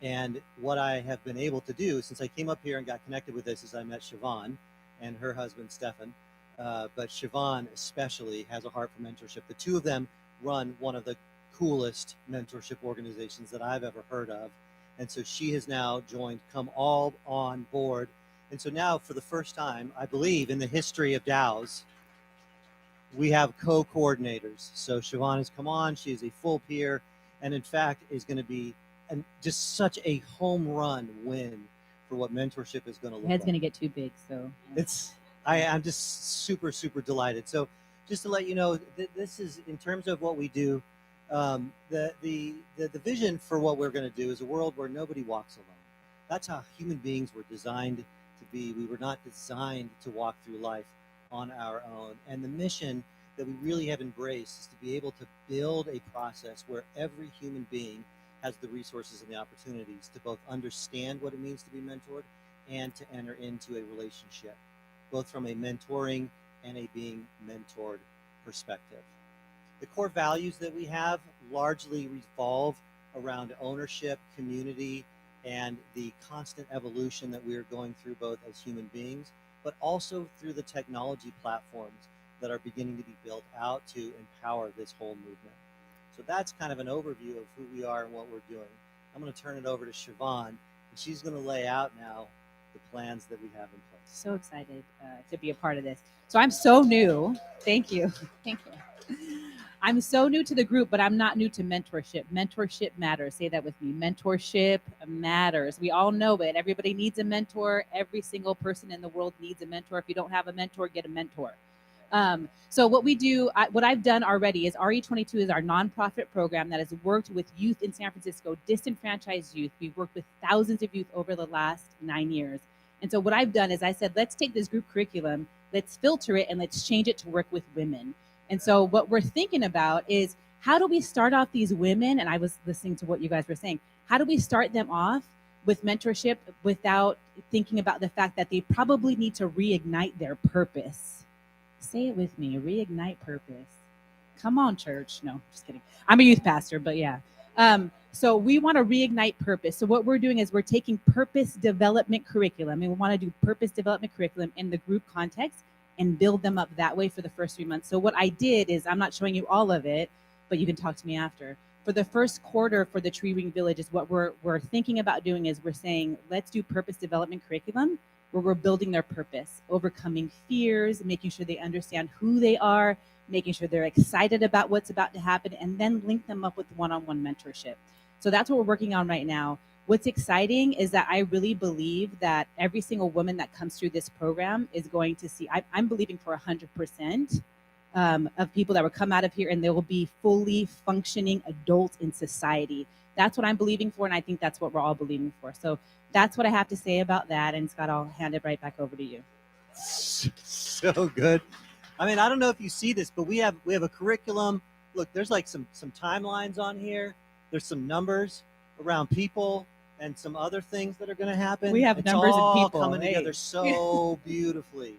And what I have been able to do since I came up here and got connected with this is I met Siobhan and her husband, Stefan. But Siobhan especially has a heart for mentorship. The two of them run one of the coolest mentorship organizations that I've ever heard of. And so she has now come all on board. And so now for the first time, I believe in the history of DAOs, we have co-coordinators. So Siobhan has come on, she is a full peer, and in fact is going to be just such a home run win for what mentorship is going to look like. Your head's going to get too big, so. I'm just super, super delighted. So just to let you know, this is, in terms of what we do, the vision for what we're going to do is a world where nobody walks alone. That's how human beings were designed to be. We were not designed to walk through life on our own. And the mission that we really have embraced is to be able to build a process where every human being has the resources and the opportunities to both understand what it means to be mentored and to enter into a relationship, both from a mentoring and a being mentored perspective. The core values that we have largely revolve around ownership, community, and the constant evolution that we are going through both as human beings, but also through the technology platforms that are beginning to be built out to empower this whole movement. So that's kind of an overview of who we are and what we're doing. I'm going to turn it over to Siobhan, and she's going to lay out now the plans that we have in place. So excited to be a part of this. So I'm so new. Thank you. Thank you. I'm so new to the group, but I'm not new to mentorship. Mentorship matters. Say that with me. Mentorship matters. We all know it. Everybody needs a mentor. Every single person in the world needs a mentor. If you don't have a mentor, get a mentor. So what we do, what I've done already is RE22 is our nonprofit program that has worked with youth in San Francisco, disenfranchised youth. We've worked with thousands of youth over the last 9 years. And so what I've done is I said, let's take this group curriculum, let's filter it, and let's change it to work with women. And so what we're thinking about is, how do we start off these women? And I was listening to what you guys were saying. How do we start them off with mentorship without thinking about the fact that they probably need to reignite their purpose? Say it with me, reignite purpose. Come on, church. No, just kidding. I'm a youth pastor, but yeah. So we want to reignite purpose. So what we're doing is we're taking purpose development curriculum, and we want to do purpose development curriculum in the group context and build them up that way for the first 3 months. So what I did is, I'm not showing you all of it, but you can talk to me after. For the first quarter for the Tree Ring Village is what we're thinking about doing is we're saying, let's do purpose development curriculum where we're building their purpose, overcoming fears, making sure they understand who they are, making sure they're excited about what's about to happen, and then link them up with one-on-one mentorship. So that's what we're working on right now. What's exciting is that I really believe that every single woman that comes through this program is going to see, I'm believing for 100% of people that will come out of here and they will be fully functioning adults in society. That's what I'm believing for, and I think that's what we're all believing for. So that's what I have to say about that. And Scott, I'll hand it right back over to you. So good. I mean, I don't know if you see this, but we have a curriculum. Look, there's like some timelines on here. There's some numbers around people and some other things that are going to happen. We have it's numbers and all people. coming Hey. together so beautifully,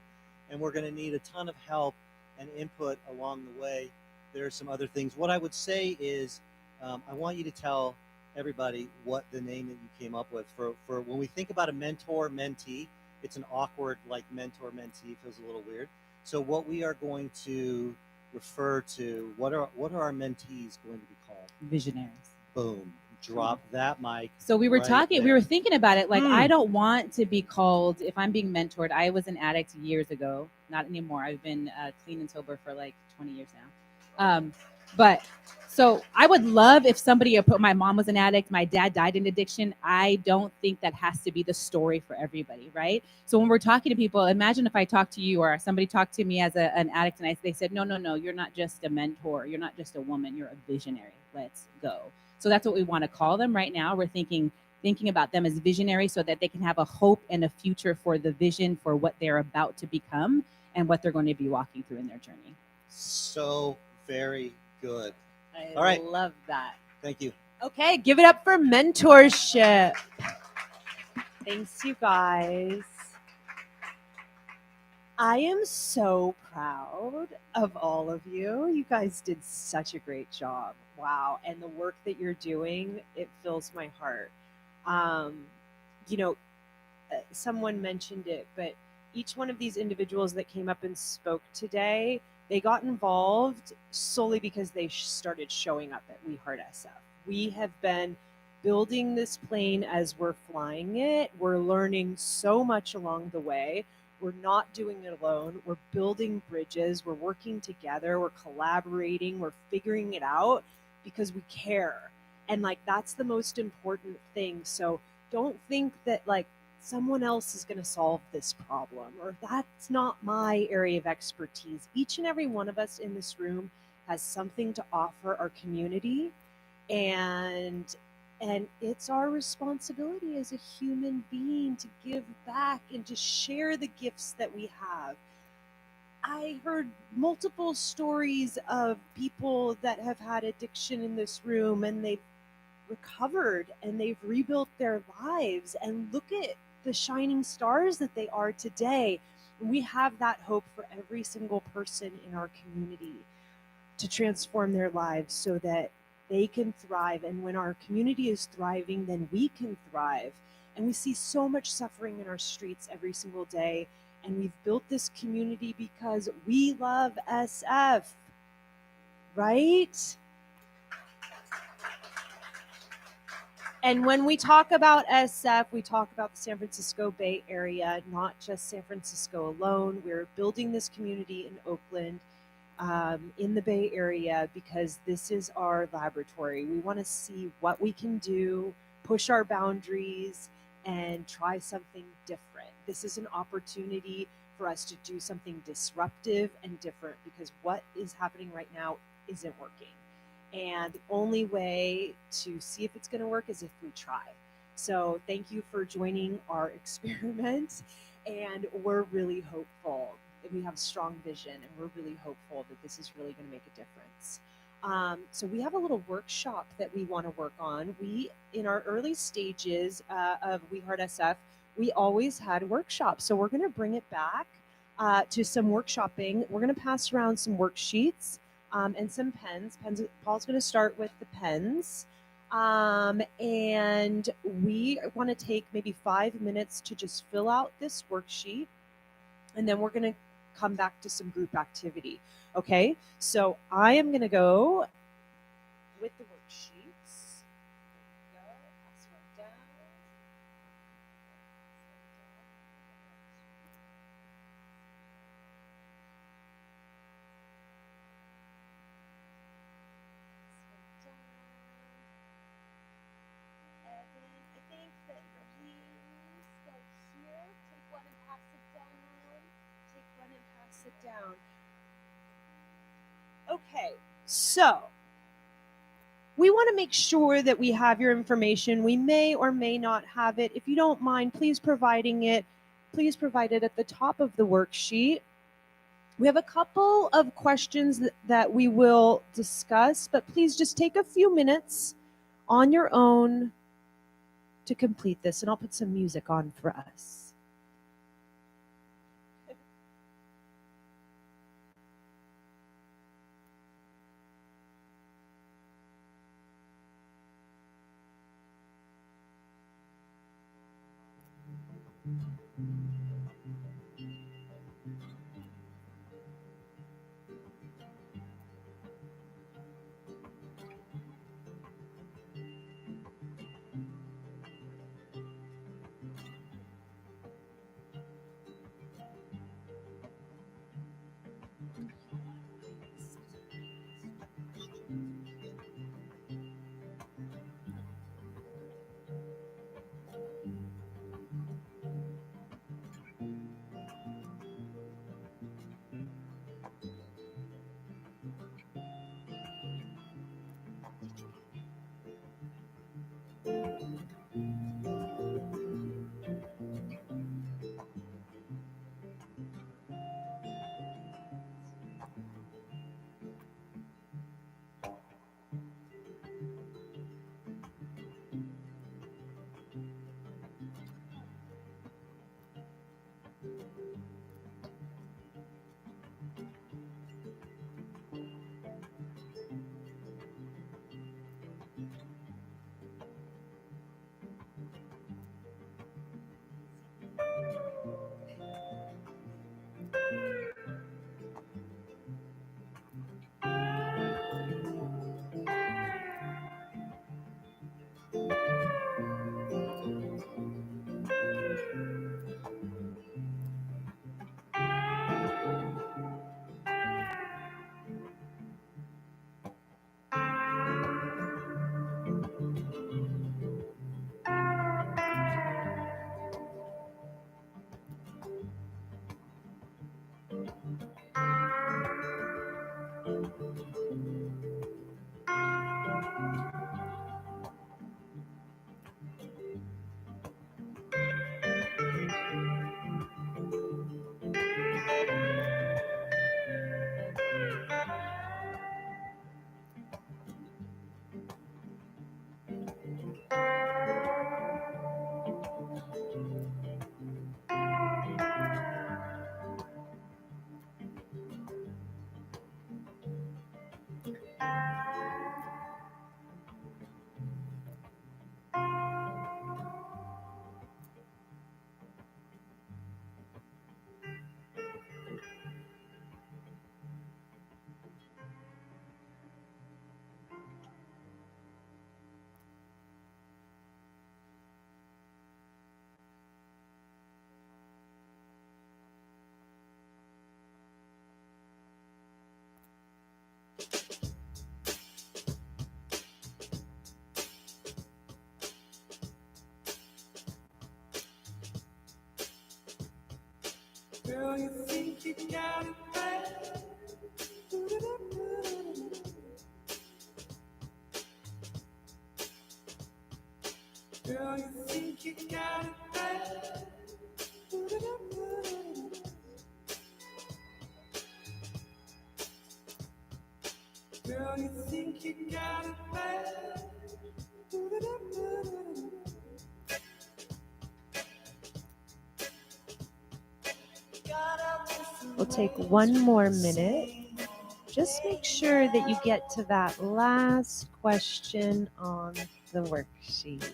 and we're going to need a ton of help and input along the way. There are some other things. What I would say is, I want you to tell everybody what the name that you came up with for when we think about a mentor-mentee. It's an awkward, like mentor-mentee, feels a little weird. So what we are going to refer to, what are our mentees going to be called? Visionaries. Boom. Drop that mic. So we were right talking, we there. were thinking about it. Like, I don't want to be called, if I'm being mentored, I was an addict years ago, not anymore. I've been clean and sober for like 20 years now. But so I would love if somebody, my mom was an addict, my dad died in addiction. I don't think that has to be the story for everybody, right? So when we're talking to people, imagine if I talked to you or somebody talked to me as an addict and they said, no, you're not just a mentor. You're not just a woman. You're a visionary. Let's go. So that's what we want to call them right now. We're thinking about them as visionaries so that they can have a hope and a future for the vision for what they're about to become and what they're going to be walking through in their journey. So very good. I All right. love that. Thank you. Okay, give it up for mentorship. Thanks, you guys. I am so proud of all of you. You guys did such a great job. Wow. And the work that you're doing, it fills my heart. Someone mentioned it, but each one of these individuals that came up and spoke today, they got involved solely because they started showing up at We Heart SF. We have been building this plane as we're flying it. We're learning so much along the way. We're not doing it alone. We're building bridges. We're working together. We're collaborating. We're figuring it out because we care. And that's the most important thing. So don't think that someone else is going to solve this problem, or that's not my area of expertise. Each and every one of us in this room has something to offer our community, and it's our responsibility as a human being to give back and to share the gifts that we have. I heard multiple stories of people that have had addiction in this room, and they've recovered and they've rebuilt their lives, and look at the shining stars that they are today. And we have that hope for every single person in our community to transform their lives so that they can thrive. And when our community is thriving, then we can thrive. And we see so much suffering in our streets every single day. And we've built this community because we love SF, right? And when we talk about SF, we talk about the San Francisco Bay Area, not just San Francisco alone. We're building this community in Oakland, in the Bay Area, because this is our laboratory. We want to see what we can do, push our boundaries, and try something different. This is an opportunity for us to do something disruptive and different, because what is happening right now isn't working. And the only way to see if it's going to work is if we try. So thank you for joining our experiment. And we're really hopeful that we have a strong vision, and we're really hopeful that this is really going to make a difference. So we have a little workshop that we want to work on. We, in our early stages of We Heart SF, we always had workshops. So we're going to bring it back to some workshopping. We're going to pass around some worksheets. And some pens. Paul's going to start with the pens. And we want to take maybe 5 minutes to just fill out this worksheet. And then we're going to come back to some group activity. Okay, so I am going to go with the worksheets. There we go. Pass one down. Down. So we want to make sure that we have your information. We may or may not have it. If you don't mind, please provide it at the top of the worksheet. We have a couple of questions that we will discuss, but please just take a few minutes on your own to complete this, and I'll put some music on for us. Girl, you think you got it bad. Girl, you think you got it bad. Girl, you think you got it bad. We'll take one more minute. Just make sure that you get to that last question on the worksheet.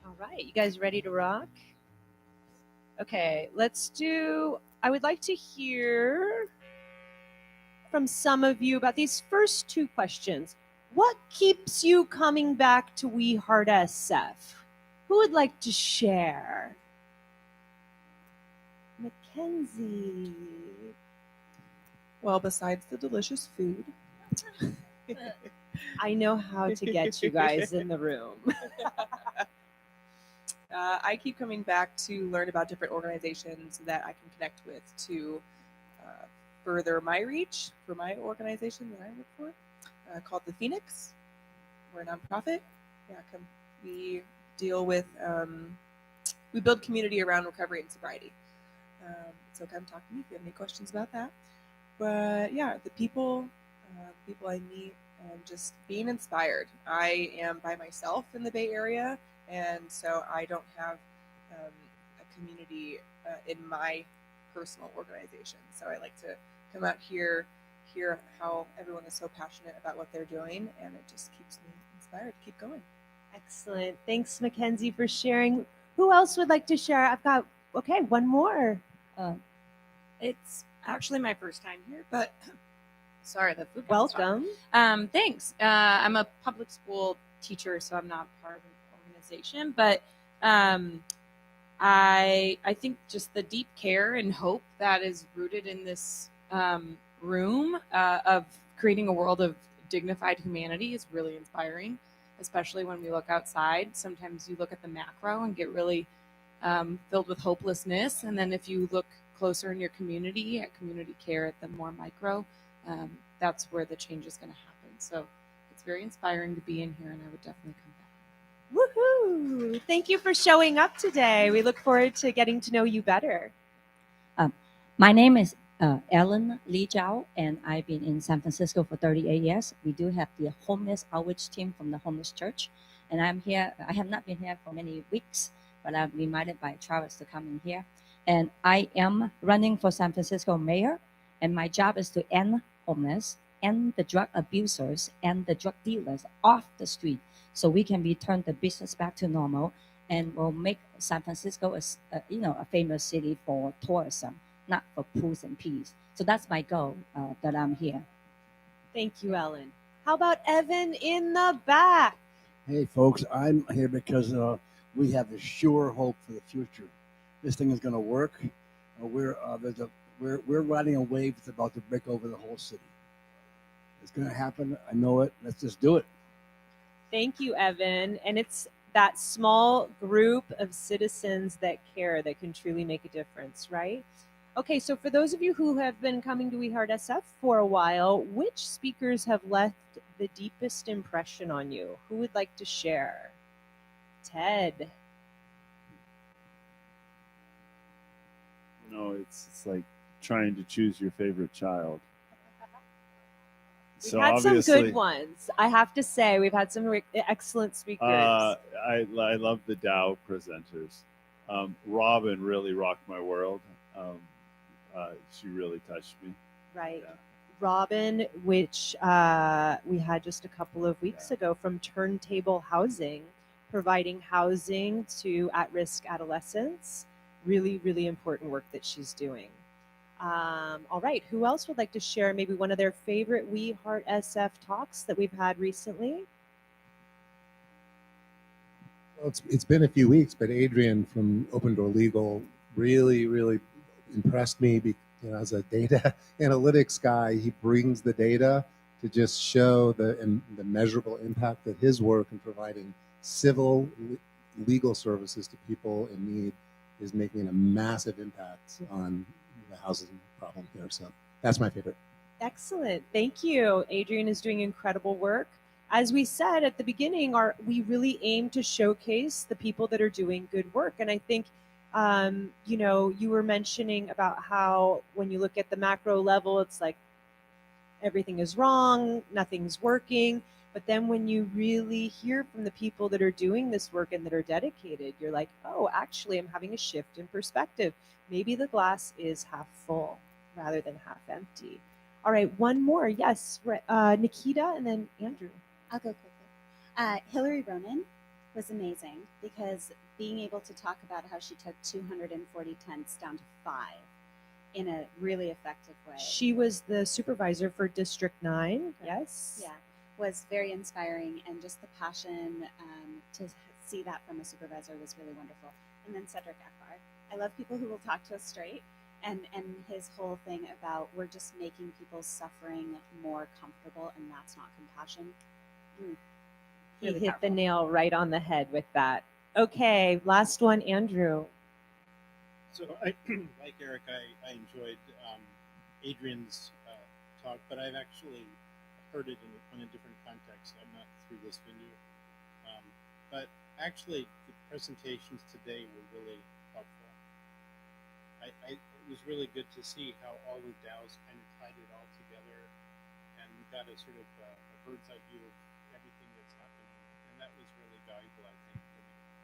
All right, you guys ready to rock? Okay, I would like to hear from some of you about these first two questions. What keeps you coming back to We Heart SF? Who would like to share? Mackenzie. Well, besides the delicious food, I know how to get you guys in the room. I keep coming back to learn about different organizations that I can connect with to further my reach for my organization that I work for, called the Phoenix. We're a nonprofit. Yeah, we deal with we build community around recovery and sobriety. So come talk to me if you have any questions about that. But yeah, the people I meet, and just being inspired. I am by myself in the Bay Area, and so I don't have a community in my personal organization. So I like to come out here, hear how everyone is so passionate about what they're doing, and it just keeps me inspired to keep going. Excellent. Thanks, Mackenzie, for sharing. Who else would like to share? I've got, okay, one more. It's actually my first time here, but sorry, the food. Welcome. Thanks. I'm a public school teacher, so I'm not part of an organization, but I think just the deep care and hope that is rooted in this room of creating a world of dignified humanity is really inspiring, especially when we look outside. Sometimes you look at the macro and get really filled with hopelessness, and then if you look closer in your community, at community care, at the more micro, that's where the change is going to happen. So it's very inspiring to be in here, and I would definitely come back. Woohoo! Thank you for showing up today. We look forward to getting to know you better. My name is Ellen Li Zhao, and I've been in San Francisco for 38 years. We do have the homeless outreach team from the homeless church, and I'm here. I have not been here for many weeks, but I'm reminded by Travis to come in here. And I am running for San Francisco mayor, and my job is to end homeless, end the drug abusers, and the drug dealers off the street, so we can return the business back to normal, and will make San Francisco a famous city for tourism, not for pools and peas. So that's my goal that I'm here. Thank you, Ellen. How about Evan in the back? Hey, folks, I'm here because we have a sure hope for the future. This thing is going to work. We're riding a wave that's about to break over the whole city. It's going to happen. I know it. Let's just do it. Thank you, Evan. And it's that small group of citizens that care that can truly make a difference, right? Okay, so for those of you who have been coming to We Heart SF for a while, which speakers have left the deepest impression on you? Who would like to share? Ted. You know, it's like trying to choose your favorite child. We've had some good ones. I have to say, we've had some excellent speakers. I love the DAO presenters. Robin really rocked my world. She really touched me. Right. Yeah. Robin, which we had just a couple of weeks ago from Turntable Housing, providing housing to at-risk adolescents. Really, really important work that she's doing. All right, who else would like to share maybe one of their favorite We Heart SF talks that we've had recently? Well, it's been a few weeks, but Adrian from Open Door Legal really impressed me. As a data analytics guy, he brings the data to just show the measurable impact that his work in providing civil legal services to people in need is making a massive impact on the housing problem here. So that's my favorite. Excellent. Thank you. Adrian is doing incredible work. As we said at the beginning, we really aim to showcase the people that are doing good work. And I think, you were mentioning about how when you look at the macro level, it's like everything is wrong, nothing's working. But then when you really hear from the people that are doing this work and that are dedicated, you're like, oh, actually, I'm having a shift in perspective. Maybe the glass is half full rather than half empty. All right, one more. Yes, Nikita and then Andrew. I'll go quickly. Hillary Ronan was amazing because being able to talk about how she took 240 tents down to 5 in a really effective way. She was the supervisor for District 9, yes? Yeah. was very inspiring, and just the passion to see that from a supervisor was really wonderful. And then Cedric Akbar. I love people who will talk to us straight, and his whole thing about we're just making people's suffering more comfortable, and that's not compassion. He Really hit the powerful. nail right on the head with that. Okay, last one, Andrew. So I, like Eric, I enjoyed Adrian's talk, but I've actually heard it in a different context. I'm not through this venue. But actually, the presentations today were really helpful. It was really good to see how all the DAOs kind of tied it all together, and we got a sort of a bird's eye view of everything that's happening, and that was really valuable, I think.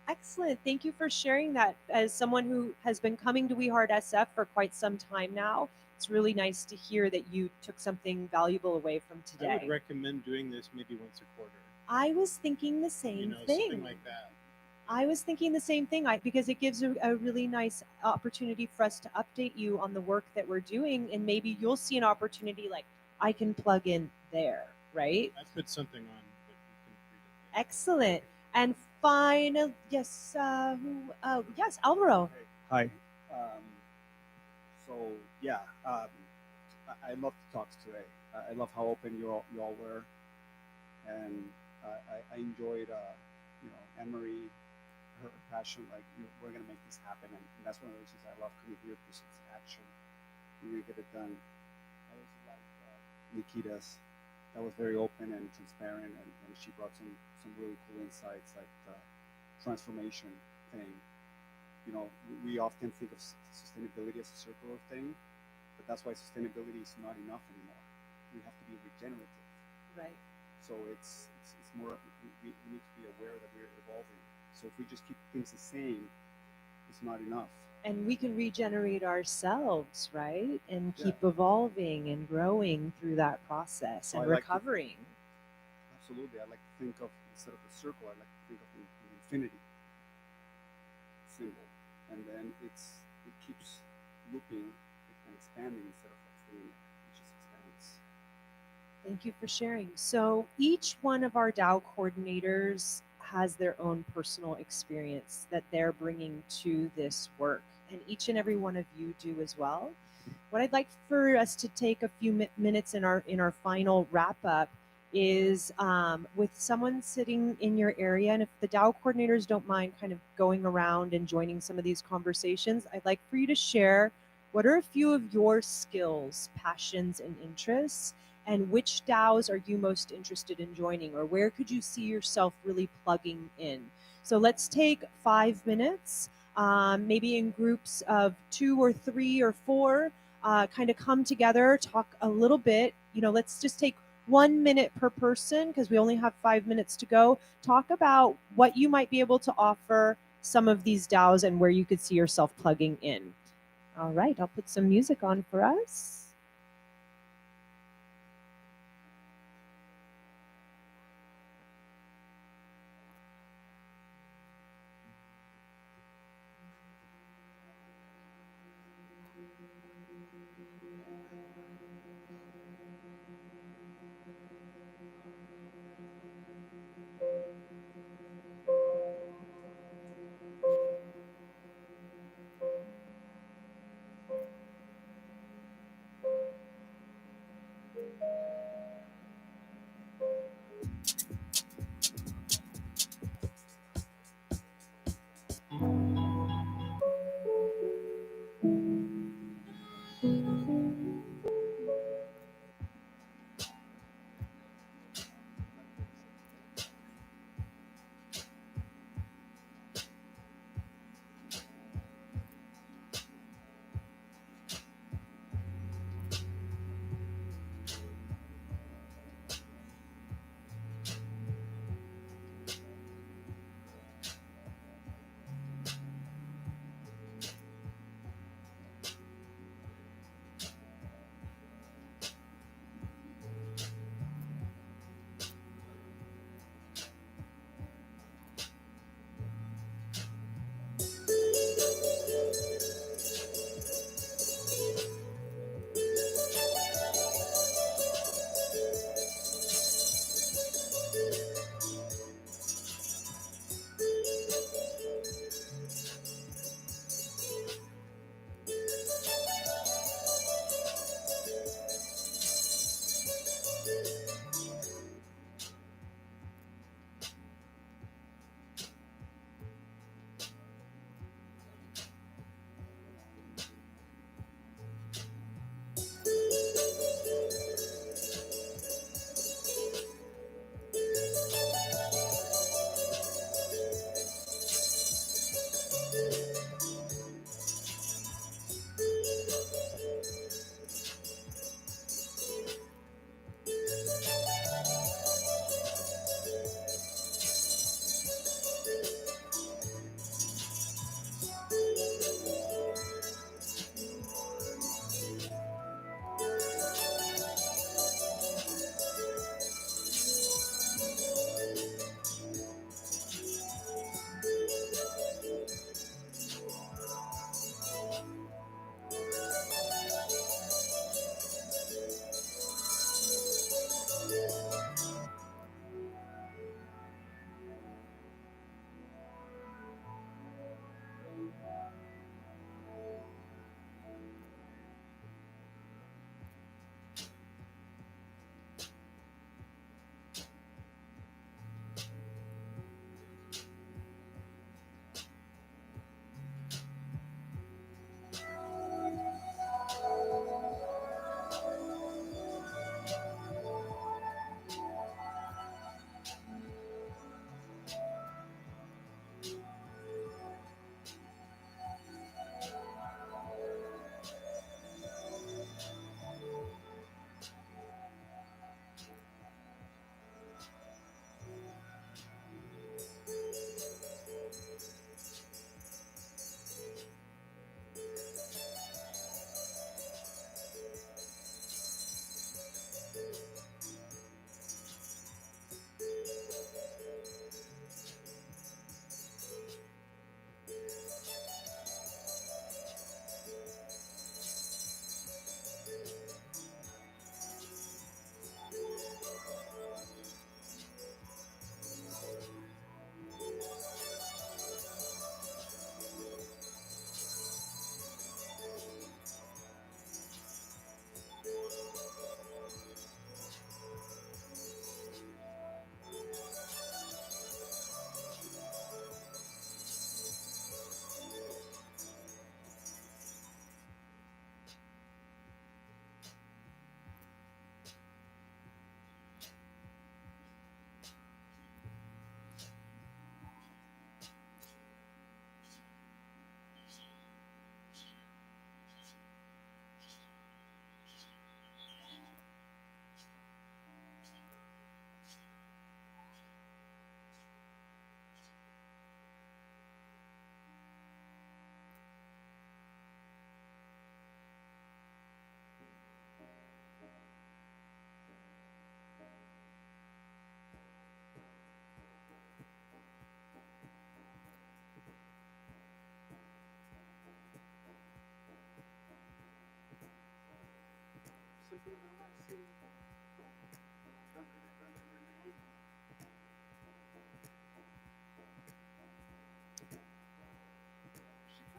Excellent. Thank you for sharing that. As someone who has been coming to We Heart SF for quite some time now, it's really nice to hear that you took something valuable away from today. I would recommend doing this maybe once a quarter. I was thinking the same thing. Something like that. I was thinking the same thing because it gives a really nice opportunity for us to update you on the work that we're doing, and maybe you'll see an opportunity like I can plug in there, right? I put something on, but you can read it. Excellent. And final, yes, yes, Alvaro. Hi. So yeah, I love the talks today. I love how open you all were, and I enjoyed Annmarie, her passion. Like we're gonna make this happen, and that's one of the reasons I love coming here because it's action. We get it done. I was like Nikita's. That was very open and transparent, and she brought some really cool insights, like the transformation thing. We often think of sustainability as a circular thing, but that's why sustainability is not enough anymore. We have to be regenerative. Right. So it's more, we need to be aware that we're evolving. So if we just keep things the same, it's not enough. And we can regenerate ourselves, right? And keep evolving and growing through that process and recovering. Absolutely. I like to think of, instead of a circle, I like to think of an infinity symbol. And then it keeps looping and expanding instead of staying, it just expands. Thank you for sharing. So each one of our DAO coordinators has their own personal experience that they're bringing to this work, and each and every one of you do as well. What I'd like for us to take a few minutes in our final wrap up is with someone sitting in your area, and if the DAO coordinators don't mind kind of going around and joining some of these conversations, I'd like for you to share what are a few of your skills, passions, and interests, and which DAOs are you most interested in joining, or where could you see yourself really plugging in? So let's take 5 minutes, maybe in groups of 2 or 3 or 4, kind of come together, talk a little bit. Let's just take 1 minute per person because we only have 5 minutes to go. Talk about what you might be able to offer some of these DAOs and where you could see yourself plugging in. All right, I'll put some music on for us.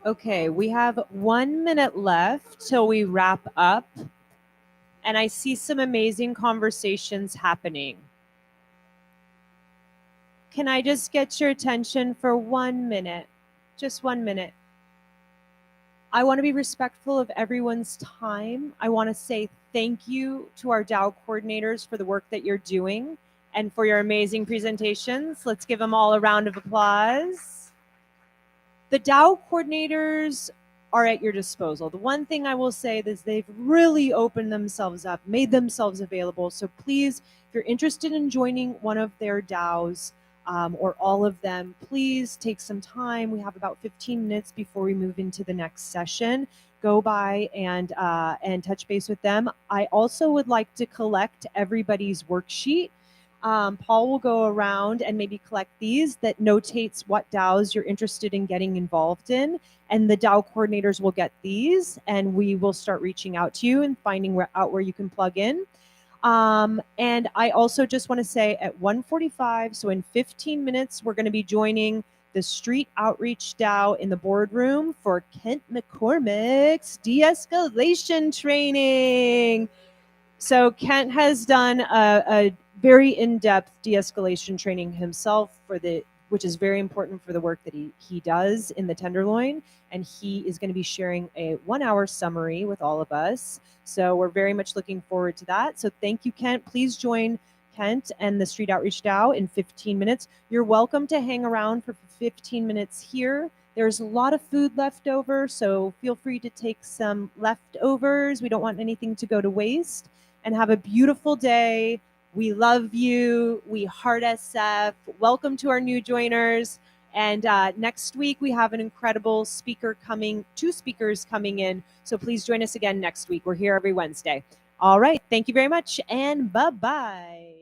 Okay, we have 1 minute left till we wrap up, and I see some amazing conversations happening. Can I just get your attention for 1 minute? Just 1 minute. I want to be respectful of everyone's time. I want to say thank you to our DAO coordinators for the work that you're doing and for your amazing presentations. Let's give them all a round of applause. The DAO coordinators are at your disposal. The one thing I will say is they've really opened themselves up, made themselves available. So please, if you're interested in joining one of their DAOs, or all of them, please take some time. We have about 15 minutes before we move into the next session. Go by and touch base with them. I also would like to collect everybody's worksheet. Paul will go around and maybe collect these that notates what DAOs you're interested in getting involved in. And the DAO coordinators will get these, and we will start reaching out to you and finding out where you can plug in. And I also just want to say at 1:45, so in 15 minutes, we're going to be joining the Street Outreach DAO in the boardroom for Kent McCormick's de-escalation training. So Kent has done a very in-depth de-escalation training himself which is very important for the work that he does in the Tenderloin. And he is going to be sharing a 1-hour summary with all of us. So we're very much looking forward to that. So thank you, Kent. Please join Kent and the Street Outreach DAO in 15 minutes. You're welcome to hang around for 15 minutes here. There's a lot of food left over, so feel free to take some leftovers. We don't want anything to go to waste. And have a beautiful day. We love you. We heart SF. Welcome to our new joiners. And next week, we have an incredible two speakers coming in. So please join us again next week. We're here every Wednesday. All right. Thank you very much, and bye-bye.